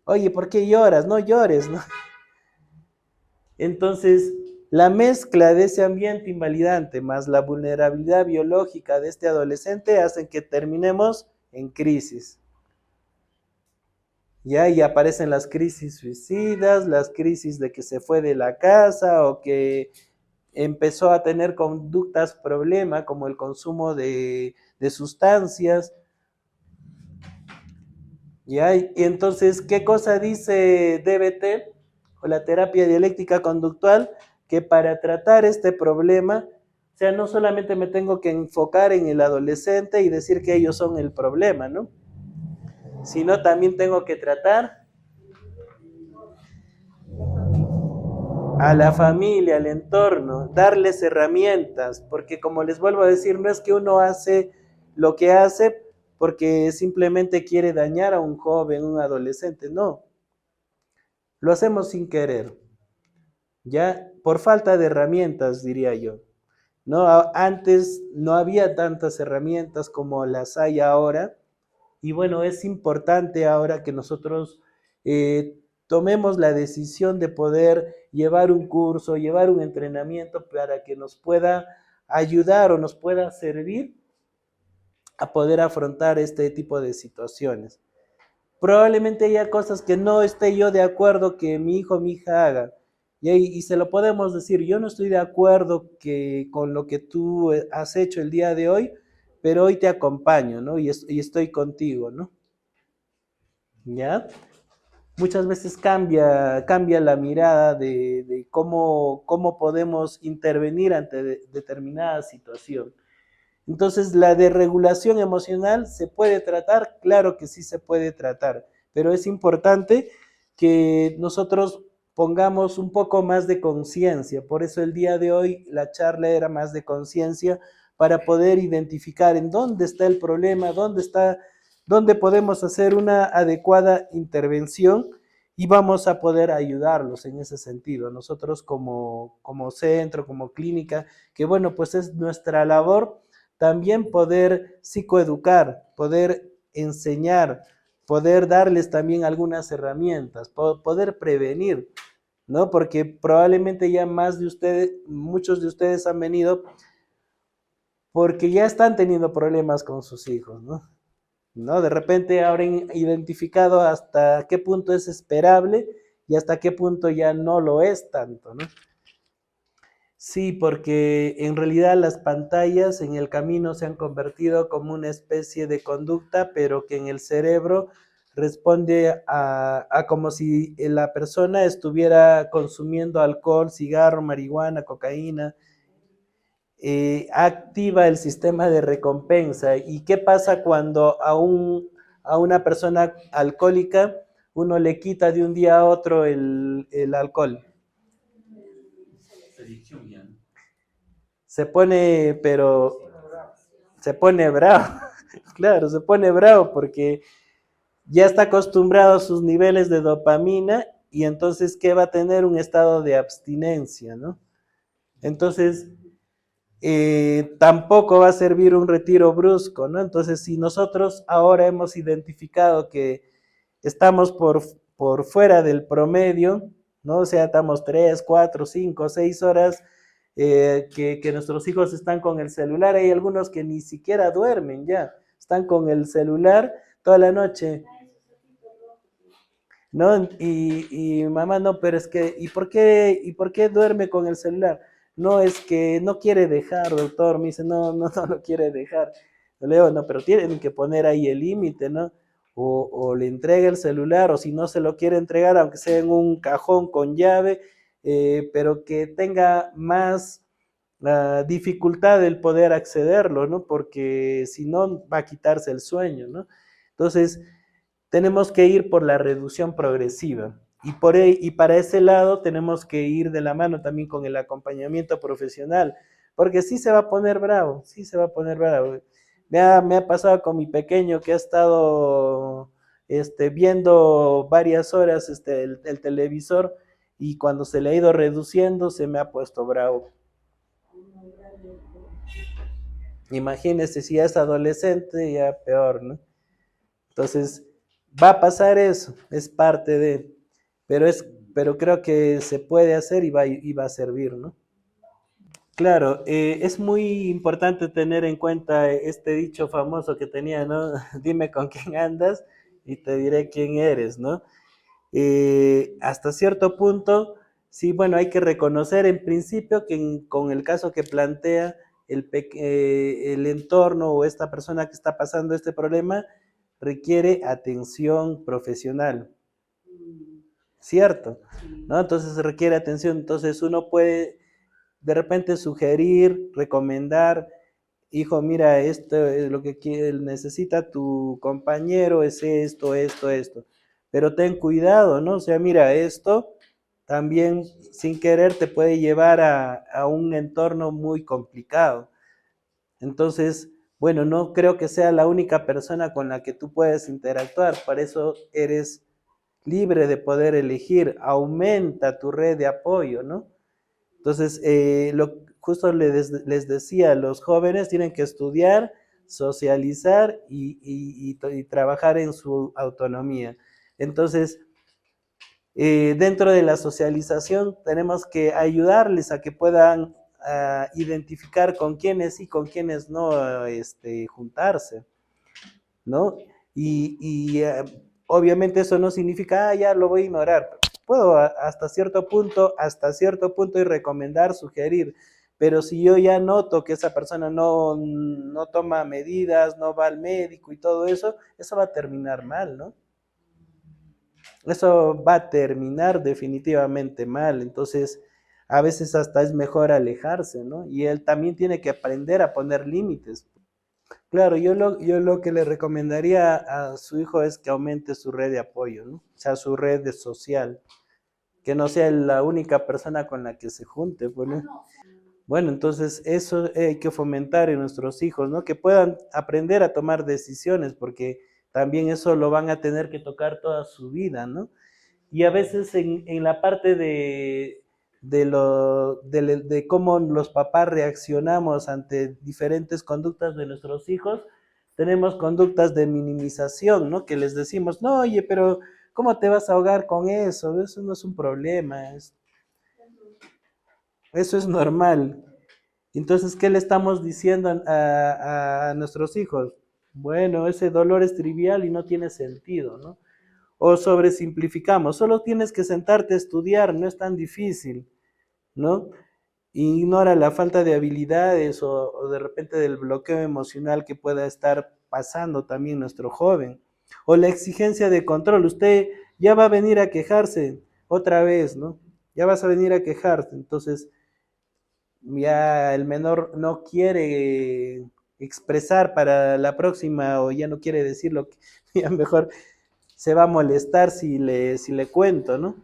Oye, ¿por qué lloras? No llores, ¿no? Entonces, la mezcla de ese ambiente invalidante más la vulnerabilidad biológica de este adolescente hacen que terminemos en crisis. Ya, y aparecen las crisis suicidas, las crisis de que se fue de la casa o que empezó a tener conductas problema como el consumo de sustancias. Ya, y entonces, ¿qué cosa dice DBT o la terapia dialéctica conductual? Que para tratar este problema, o sea, no solamente me tengo que enfocar en el adolescente y decir que ellos son el problema, ¿no? Sino también tengo que tratar a la familia, al entorno, darles herramientas, porque como les vuelvo a decir, no es que uno hace lo que hace porque simplemente quiere dañar a un joven, un adolescente, no, lo hacemos sin querer, ya por falta de herramientas, diría yo. ¿No? Antes no había tantas herramientas como las hay ahora, y bueno, es importante ahora que nosotros tomemos la decisión de poder llevar un curso, llevar un entrenamiento para que nos pueda ayudar o nos pueda servir a poder afrontar este tipo de situaciones. Probablemente haya cosas que no esté yo de acuerdo que mi hijo o mi hija haga. Y se lo podemos decir, yo no estoy de acuerdo con lo que tú has hecho el día de hoy, pero hoy te acompaño, ¿no? Y estoy contigo, ¿no? ¿Ya? Muchas veces cambia la mirada de cómo podemos intervenir ante determinada situación. Entonces, la desregulación emocional se puede tratar, claro que sí se puede tratar, pero es importante que nosotros pongamos un poco más de conciencia. Por eso el día de hoy la charla era más de conciencia para poder identificar en dónde está el problema, dónde podemos hacer una adecuada intervención y vamos a poder ayudarlos en ese sentido. Nosotros como centro, como clínica, que bueno, pues es nuestra labor también poder psicoeducar, poder enseñar, poder darles también algunas herramientas, poder prevenir, ¿no? Porque probablemente ya más de ustedes, muchos de ustedes han venido porque ya están teniendo problemas con sus hijos, ¿no? ¿No? De repente habrán identificado hasta qué punto es esperable y hasta qué punto ya no lo es tanto, ¿no? Sí, porque en realidad las pantallas en el camino se han convertido como una especie de conducta, pero que en el cerebro responde a como si la persona estuviera consumiendo alcohol, cigarro, marihuana, cocaína, activa el sistema de recompensa. ¿Y qué pasa cuando a una persona alcohólica uno le quita de un día a otro el alcohol? Adicción ya, ¿no? Se pone, pero se pone bravo, claro, se pone bravo porque ya está acostumbrado a sus niveles de dopamina y entonces, ¿qué va a tener? Un estado de abstinencia, ¿no? Entonces, tampoco va a servir un retiro brusco, ¿no? Entonces, si nosotros ahora hemos identificado que estamos por fuera del promedio, ¿no? O sea, estamos 3, 4, 5, 6 horas que nuestros hijos están con el celular. Hay algunos que ni siquiera duermen ya, están con el celular toda la noche, ¿no? Y mamá, no, pero es que, ¿y por qué duerme con el celular? No, es que no quiere dejar, doctor. Me dice, no, no, no lo quiere dejar. Yo le digo, no, pero tienen que poner ahí el límite, ¿no? O le entrega el celular, o si no se lo quiere entregar, aunque sea en un cajón con llave, pero que tenga más dificultad el poder accederlo, ¿no? Porque si no, va a quitarse el sueño, ¿no? Entonces, tenemos que ir por la reducción progresiva. Y para ese lado tenemos que ir de la mano también con el acompañamiento profesional, porque sí se va a poner bravo, sí se va a poner bravo. Me ha pasado con mi pequeño que ha estado viendo varias horas el televisor y cuando se le ha ido reduciendo se me ha puesto bravo. Imagínese si ya es adolescente, ya peor, ¿no? Entonces, va a pasar eso, es parte de, pero creo que se puede hacer y va a servir, ¿no? Claro, es muy importante tener en cuenta este dicho famoso que tenía, ¿no? Dime con quién andas y te diré quién eres, ¿no? Hasta cierto punto, sí, bueno, hay que reconocer en principio que con el caso que plantea el entorno o esta persona que está pasando este problema, requiere atención profesional, ¿cierto? ¿No? Entonces requiere atención, entonces uno puede de repente sugerir, recomendar, hijo, mira, esto es lo que necesita tu compañero, es esto, esto, esto. Pero ten cuidado, ¿no? O sea, mira, esto también sin querer te puede llevar a un entorno muy complicado. Entonces, bueno, no creo que sea la única persona con la que tú puedes interactuar, para eso eres libre de poder elegir, aumenta tu red de apoyo, ¿no? Entonces, justo les decía, los jóvenes tienen que estudiar, socializar y trabajar en su autonomía. Entonces, dentro de la socialización tenemos que ayudarles a que puedan identificar con quiénes y con quiénes no juntarse, ¿no? Obviamente eso no significa, ya lo voy a ignorar. Puedo hasta cierto punto y recomendar, sugerir, pero si yo ya noto que esa persona no toma medidas, no va al médico y todo eso, eso va a terminar mal, ¿no? Eso va a terminar definitivamente mal. Entonces, a veces hasta es mejor alejarse, ¿no? Y él también tiene que aprender a poner límites. Claro, yo lo que le recomendaría a su hijo es que aumente su red de apoyo, ¿no? O sea, su red de social, que no sea la única persona con la que se junte, pues, ¿no? Bueno, entonces eso hay que fomentar en nuestros hijos, ¿no? Que puedan aprender a tomar decisiones, porque también eso lo van a tener que tocar toda su vida, ¿no? Y a veces en la parte de cómo los papás reaccionamos ante diferentes conductas de nuestros hijos, tenemos conductas de minimización, ¿no? Que les decimos, no, oye, pero ¿cómo te vas a ahogar con eso? Eso no es un problema, eso es normal. Entonces, ¿qué le estamos diciendo a nuestros hijos? Bueno, ese dolor es trivial y no tiene sentido, ¿no? O sobresimplificamos, solo tienes que sentarte a estudiar, no es tan difícil, ¿no? ignora la falta de habilidades o de repente del bloqueo emocional que pueda estar pasando también nuestro joven, o la exigencia de control. Usted ya va a venir a quejarse otra vez, ¿no? Ya vas a venir a quejarte, entonces ya el menor no quiere expresar para la próxima o ya no quiere decir lo que ya mejor se va a molestar si le cuento, ¿no?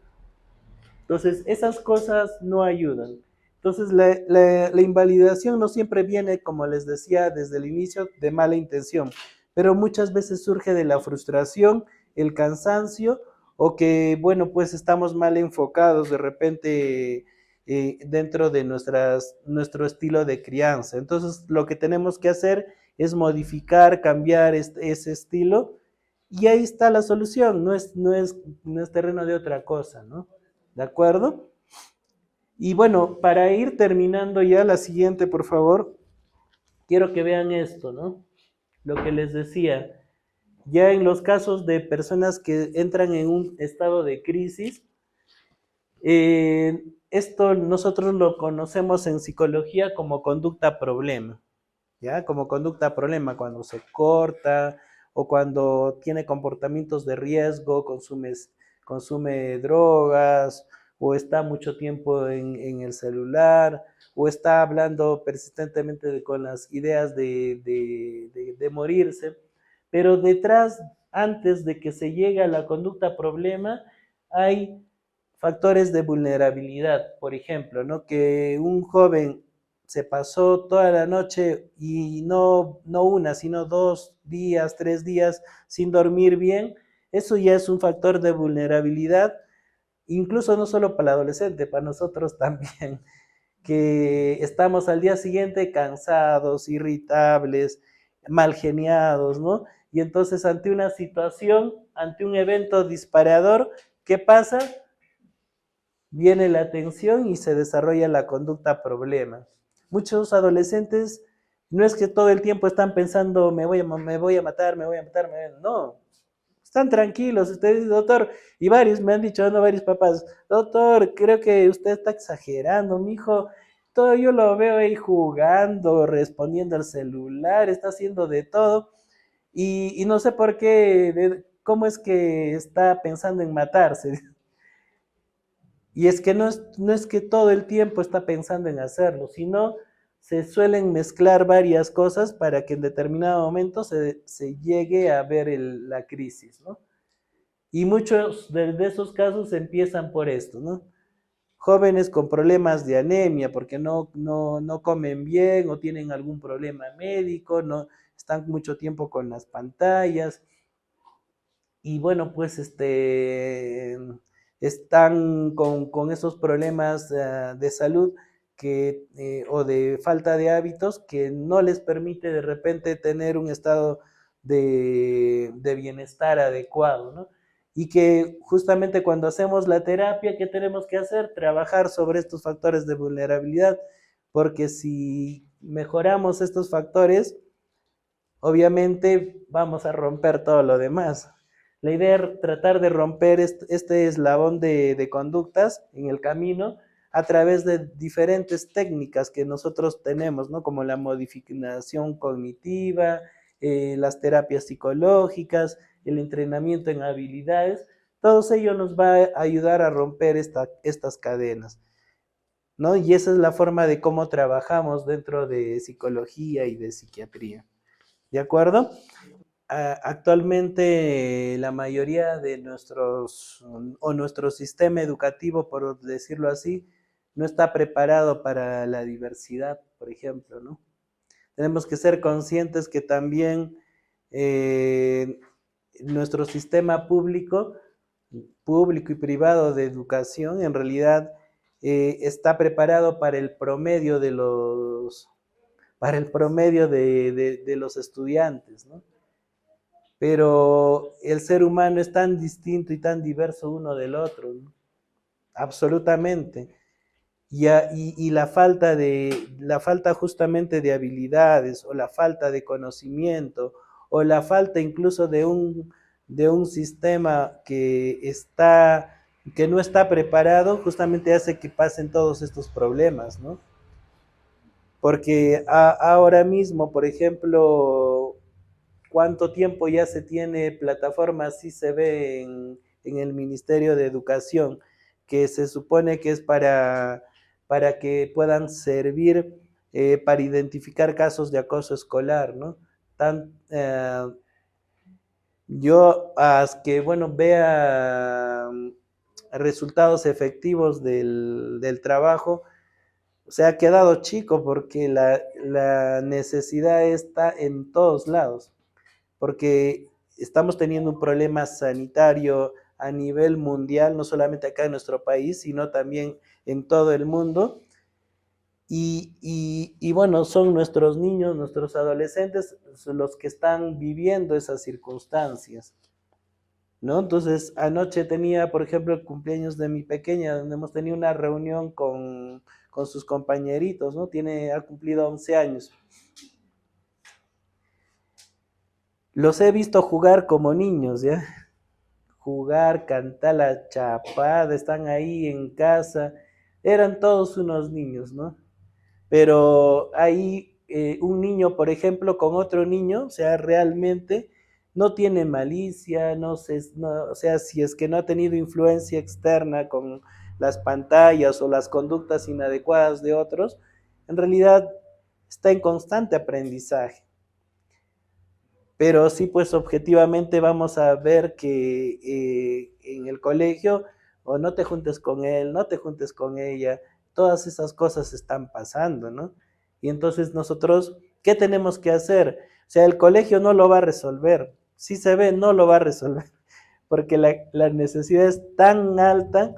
Entonces, esas cosas no ayudan. Entonces, la invalidación no siempre viene, como les decía desde el inicio, de mala intención, pero muchas veces surge de la frustración, el cansancio o que, bueno, pues estamos mal enfocados de repente dentro de nuestro estilo de crianza. Entonces, lo que tenemos que hacer es modificar, cambiar ese estilo y ahí está la solución, no es terreno de otra cosa, ¿no? ¿De acuerdo? Y bueno, para ir terminando ya la siguiente, por favor, quiero que vean esto, ¿no? Lo que les decía, ya en los casos de personas que entran en un estado de crisis, esto nosotros lo conocemos en psicología como conducta problema, ¿ya? Como conducta problema, cuando se corta o cuando tiene comportamientos de riesgo, consume drogas o está mucho tiempo en el celular o está hablando persistentemente con las ideas de morirse. Pero detrás, antes de que se llegue a la conducta problema, hay factores de vulnerabilidad, por ejemplo, ¿no? Que un joven se pasó toda la noche y no una, sino 2 días, 3 días sin dormir bien, eso ya es un factor de vulnerabilidad, incluso no solo para el adolescente, para nosotros también, que estamos al día siguiente cansados, irritables, mal geniados, ¿no? Y entonces ante una situación, ante un evento disparador, ¿qué pasa? Viene la tensión y se desarrolla la conducta problema. Muchos adolescentes no es que todo el tiempo están pensando me voy a matar, no, están tranquilos, usted dice, doctor, y varios me han dicho, no, varios papás, doctor, creo que usted está exagerando, mi hijo, todo yo lo veo ahí jugando, respondiendo al celular, está haciendo de todo, y no sé por qué, cómo es que está pensando en matarse. Y es que no es que todo el tiempo está pensando en hacerlo, sino se suelen mezclar varias cosas para que en determinado momento se llegue a ver la crisis, ¿no? Y muchos de esos casos empiezan por esto, ¿no? Jóvenes con problemas de anemia porque no comen bien o tienen algún problema médico, no están mucho tiempo con las pantallas, y bueno, pues están con esos problemas de salud o de falta de hábitos que no les permite de repente tener un estado de bienestar adecuado, ¿no? Y que justamente cuando hacemos la terapia, ¿qué tenemos que hacer? Trabajar sobre estos factores de vulnerabilidad, porque si mejoramos estos factores, obviamente vamos a romper todo lo demás. La idea es tratar de romper este eslabón de conductas en el camino a través de diferentes técnicas que nosotros tenemos, ¿no? Como la modificación cognitiva, las terapias psicológicas, el entrenamiento en habilidades, todo ello nos va a ayudar a romper estas cadenas, ¿no? Y esa es la forma de cómo trabajamos dentro de psicología y de psiquiatría. ¿De acuerdo? Actualmente la mayoría de nuestro sistema educativo, por decirlo así, no está preparado para la diversidad, por ejemplo, ¿no? Tenemos que ser conscientes que también nuestro sistema público y privado de educación, en realidad está preparado para el promedio de los estudiantes, ¿no? Pero el ser humano es tan distinto y tan diverso uno del otro, ¿no? Absolutamente. Y la falta justamente de habilidades o la falta de conocimiento o la falta incluso de un sistema que no está preparado justamente hace que pasen todos estos problemas, ¿no? porque ahora mismo, por ejemplo, ¿cuánto tiempo ya se tiene plataformas? Sí se ve en el Ministerio de Educación, que se supone que es para que puedan servir para identificar casos de acoso escolar, ¿no? Yo, que, bueno, vea resultados efectivos del trabajo, se ha quedado chico porque la necesidad está en todos lados, porque estamos teniendo un problema sanitario a nivel mundial, no solamente acá en nuestro país, sino también en todo el mundo. Y bueno, son nuestros niños, nuestros adolescentes, los que están viviendo esas circunstancias, ¿no? Entonces, anoche tenía, por ejemplo, el cumpleaños de mi pequeña, donde hemos tenido una reunión con sus compañeritos, ¿no? Ha cumplido 11 años. Los he visto jugar como niños, ¿ya? Jugar, cantar la chapada, están ahí en casa. Eran todos unos niños, ¿no? Pero ahí un niño, por ejemplo, con otro niño, o sea, realmente no tiene malicia, no sé, no, o sea, si es que no ha tenido influencia externa con las pantallas o las conductas inadecuadas de otros, en realidad está en constante aprendizaje. Pero sí, pues objetivamente vamos a ver que en el colegio, o no te juntes con él, no te juntes con ella, todas esas cosas están pasando, ¿no? Y entonces nosotros, ¿qué tenemos que hacer? O sea, el colegio no lo va a resolver, si se ve, no lo va a resolver, porque la necesidad es tan alta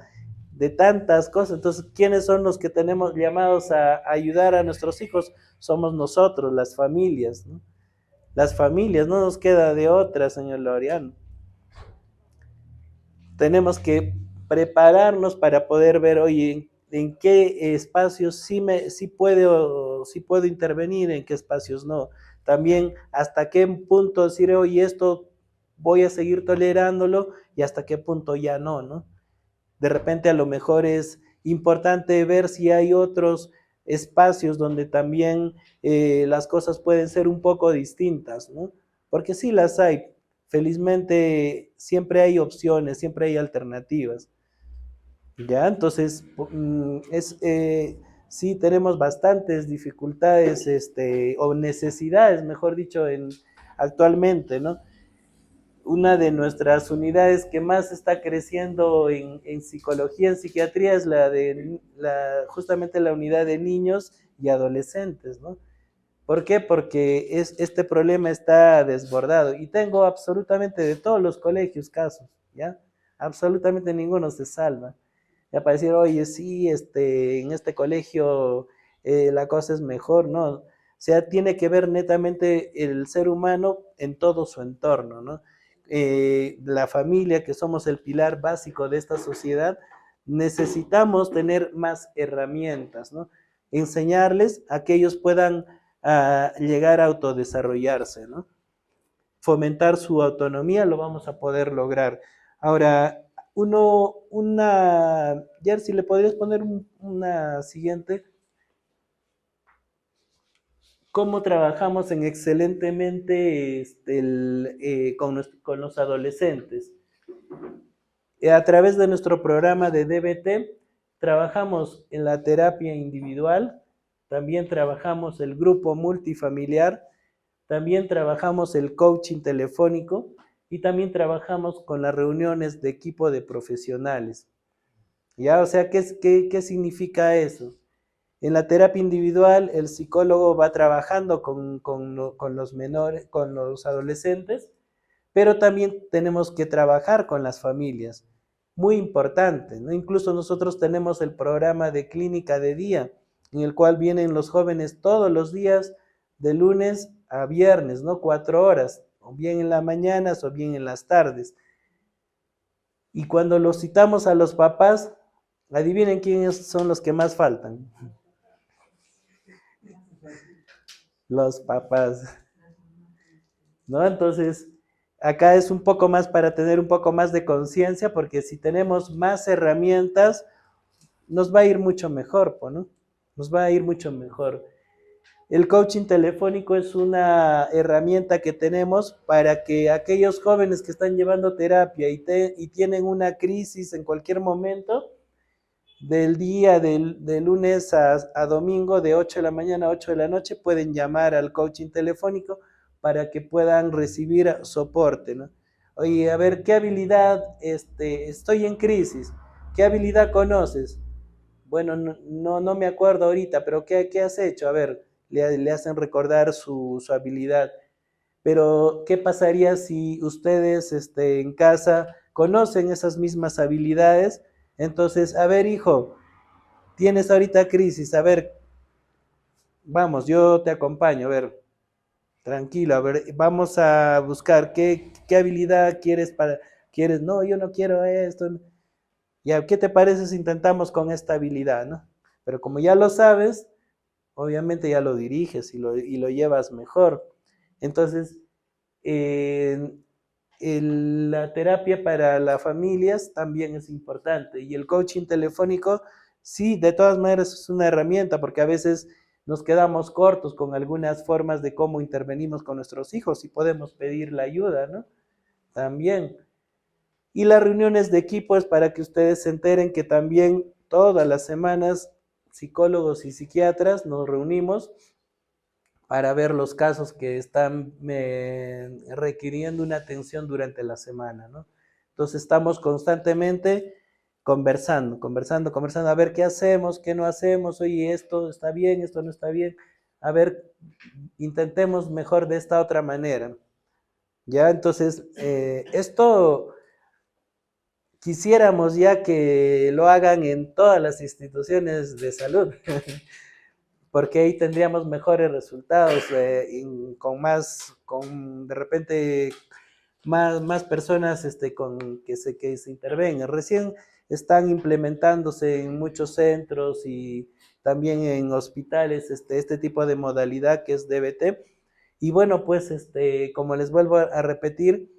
de tantas cosas. Entonces, ¿quiénes son los que tenemos llamados a ayudar a nuestros hijos? Somos nosotros, las familias, ¿no? Las familias, no nos queda de otra, señor Laureano. Tenemos que prepararnos para poder ver, oye, en qué espacios sí puedo intervenir, en qué espacios no. También hasta qué punto decir, oye, esto voy a seguir tolerándolo y hasta qué punto ya no, ¿no? De repente a lo mejor es importante ver si hay otros espacios donde también las cosas pueden ser un poco distintas, ¿no? Porque sí las hay. Felizmente siempre hay opciones, siempre hay alternativas. ¿Ya? Entonces, sí tenemos bastantes dificultades o necesidades, mejor dicho, actualmente, ¿no? Una de nuestras unidades que más está creciendo en psicología, en psiquiatría, es justamente la unidad de niños y adolescentes, ¿no? ¿Por qué? Porque este problema está desbordado y tengo absolutamente de todos los colegios casos, ¿ya? Absolutamente ninguno se salva. Ya para decir, oye, sí, en este colegio la cosa es mejor, ¿no? O sea, tiene que ver netamente el ser humano en todo su entorno, ¿no? La familia, que somos el pilar básico de esta sociedad, necesitamos tener más herramientas, ¿no? Enseñarles a que ellos puedan llegar a autodesarrollarse, ¿no? Fomentar su autonomía, lo vamos a poder lograr. Ahora, Jersey, ¿le podrías poner una siguiente? ¿Cómo trabajamos en excelentemente con los adolescentes? A través de nuestro programa de DBT, trabajamos en la terapia individual, también trabajamos el grupo multifamiliar, también trabajamos el coaching telefónico y también trabajamos con las reuniones de equipo de profesionales. ¿Ya? O sea, ¿qué significa eso? En la terapia individual, el psicólogo va trabajando con los menores, con los adolescentes, pero también tenemos que trabajar con las familias. Muy importante, ¿no? Incluso nosotros tenemos el programa de clínica de día, en el cual vienen los jóvenes todos los días, de lunes a viernes, ¿no? 4 horas, o bien en las mañanas o bien en las tardes. Y cuando los citamos a los papás, adivinen quiénes son los que más faltan. Los papás, ¿no? Entonces, acá es un poco más para tener un poco más de conciencia, porque si tenemos más herramientas, nos va a ir mucho mejor, ¿no? Nos va a ir mucho mejor. El coaching telefónico es una herramienta que tenemos para que aquellos jóvenes que están llevando terapia y tienen una crisis en cualquier momento del día, de lunes a domingo, de 8 de la mañana a 8 de la noche, pueden llamar al coaching telefónico para que puedan recibir soporte, ¿no? Oye, a ver, ¿qué habilidad, estoy en crisis? ¿Qué habilidad conoces? Bueno, no me acuerdo ahorita, pero ¿qué has hecho? A ver, le hacen recordar su habilidad. Pero, ¿qué pasaría si ustedes en casa conocen esas mismas habilidades? Entonces, a ver, hijo, tienes ahorita crisis, a ver, vamos, yo te acompaño, a ver, tranquilo, a ver, vamos a buscar qué habilidad quieres, no, yo no quiero esto. Ya, ¿qué te parece si intentamos con esta habilidad, no? Pero como ya lo sabes, obviamente ya lo diriges y lo llevas mejor. Entonces, eh, la terapia para las familias también es importante y el coaching telefónico, sí, de todas maneras es una herramienta porque a veces nos quedamos cortos con algunas formas de cómo intervenimos con nuestros hijos y podemos pedir la ayuda, ¿no? También. Y las reuniones de equipo es para que ustedes se enteren que también todas las semanas psicólogos y psiquiatras nos reunimos para ver los casos que están requiriendo una atención durante la semana, ¿no? Entonces estamos constantemente conversando, a ver qué hacemos, qué no hacemos, oye, esto está bien, esto no está bien, a ver, intentemos mejor de esta otra manera, ¿ya? Entonces, esto quisiéramos ya que lo hagan en todas las instituciones de salud, porque ahí tendríamos mejores resultados, con de repente más personas que se intervengan. Recién están implementándose en muchos centros y también en hospitales este tipo de modalidad que es DBT. Y bueno, pues como les vuelvo a repetir,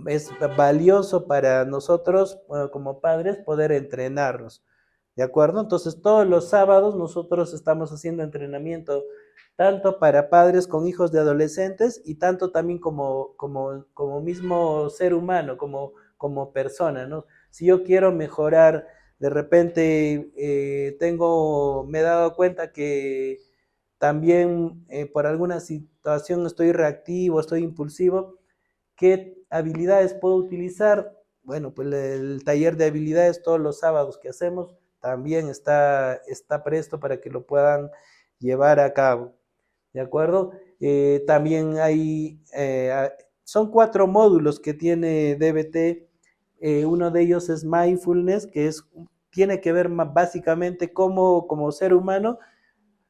es valioso para nosotros como padres poder entrenarnos, ¿de acuerdo? Entonces todos los sábados nosotros estamos haciendo entrenamiento tanto para padres con hijos de adolescentes y tanto también como mismo ser humano, como persona, ¿no? Si yo quiero mejorar, de repente me he dado cuenta que también por alguna situación estoy reactivo, estoy impulsivo, ¿qué habilidades puedo utilizar? Bueno, pues el taller de habilidades todos los sábados que hacemos también está presto para que lo puedan llevar a cabo, ¿de acuerdo? También son 4 módulos que tiene DBT. Uno de ellos es mindfulness, tiene que ver básicamente cómo como ser humano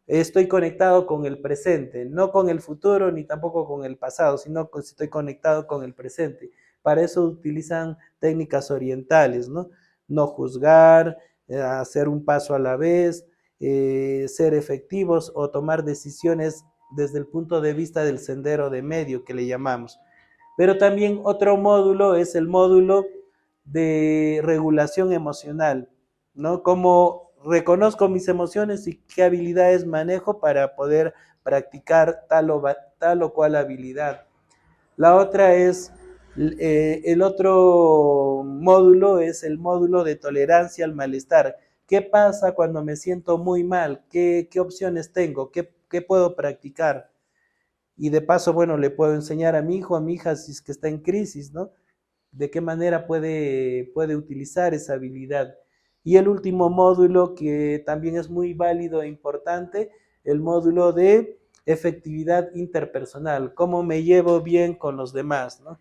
estoy conectado con el presente, no con el futuro ni tampoco con el pasado, sino que estoy conectado con el presente. Para eso utilizan técnicas orientales, ¿no? No juzgar, hacer un paso a la vez, ser efectivos o tomar decisiones desde el punto de vista del sendero de medio que le llamamos. Pero también otro módulo es el módulo de regulación emocional, ¿no? Cómo reconozco mis emociones y qué habilidades manejo para poder practicar tal o cual habilidad. La otra el otro módulo es el módulo de tolerancia al malestar. ¿Qué pasa cuando me siento muy mal? ¿Qué opciones tengo? ¿Qué puedo practicar? Y de paso, bueno, le puedo enseñar a mi hijo, a mi hija, si es que está en crisis, ¿no? De qué manera puede utilizar esa habilidad. Y el último módulo que también es muy válido e importante, el módulo de efectividad interpersonal, cómo me llevo bien con los demás, ¿no?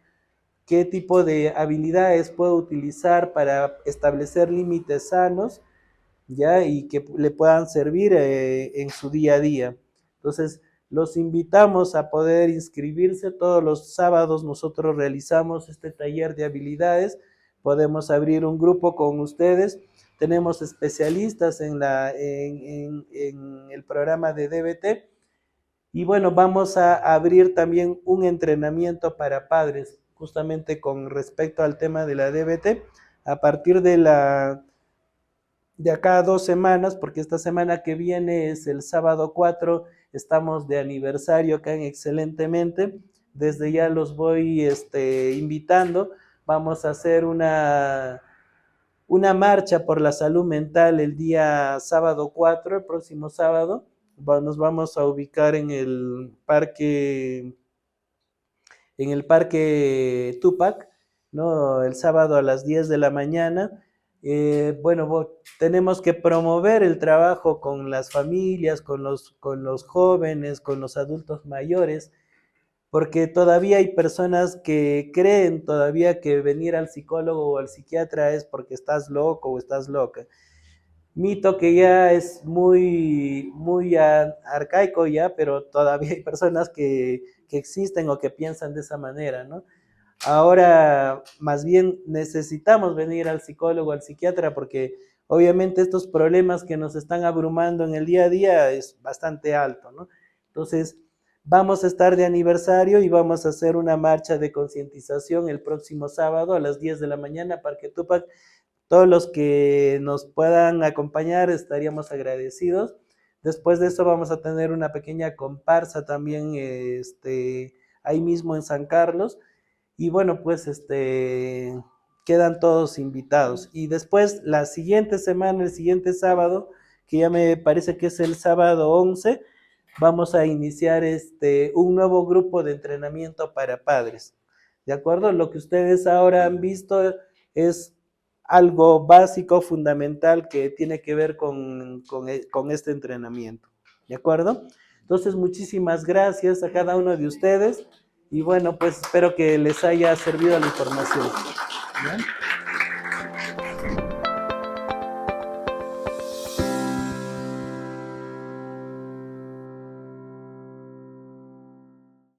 Qué tipo de habilidades puedo utilizar para establecer límites sanos, ¿ya? Y que le puedan servir en su día a día. Entonces, los invitamos a poder inscribirse. Todos los sábados nosotros realizamos este taller de habilidades. Podemos abrir un grupo con ustedes. Tenemos especialistas en el programa de DBT. Y bueno, vamos a abrir también un entrenamiento para padres, justamente con respecto al tema de la DBT, a partir de acá a 2 semanas, porque esta semana que viene es el sábado 4 estamos de aniversario acá en Excelentemente. Desde ya los voy invitando. Vamos a hacer una marcha por la salud mental el día sábado 4, el próximo sábado. Nos vamos a ubicar en el parque Tupac, ¿no? El sábado a las 10 de la mañana. Bueno, tenemos que promover el trabajo con las familias, con los jóvenes, con los adultos mayores, porque todavía hay personas que creen todavía que venir al psicólogo o al psiquiatra es porque estás loco o estás loca. Mito que ya es muy arcaico ya, pero todavía hay personas que existen o que piensan de esa manera, ¿no? Ahora, más bien necesitamos venir al psicólogo, al psiquiatra, porque obviamente estos problemas que nos están abrumando en el día a día es bastante alto, ¿no? Entonces, vamos a estar de aniversario y vamos a hacer una marcha de concientización el próximo sábado a las 10 de la mañana, Parque Tupac. Todos los que nos puedan acompañar estaríamos agradecidos. Después de eso vamos a tener una pequeña comparsa también ahí mismo en San Carlos. Y bueno, pues quedan todos invitados. Y después, la siguiente semana, el siguiente sábado, que ya me parece que es el sábado 11, vamos a iniciar un nuevo grupo de entrenamiento para padres. ¿De acuerdo? Lo que ustedes ahora han visto es algo básico, fundamental, que tiene que ver con este entrenamiento. ¿De acuerdo? Entonces, muchísimas gracias a cada uno de ustedes. Y bueno, pues espero que les haya servido la información. ¿Bien?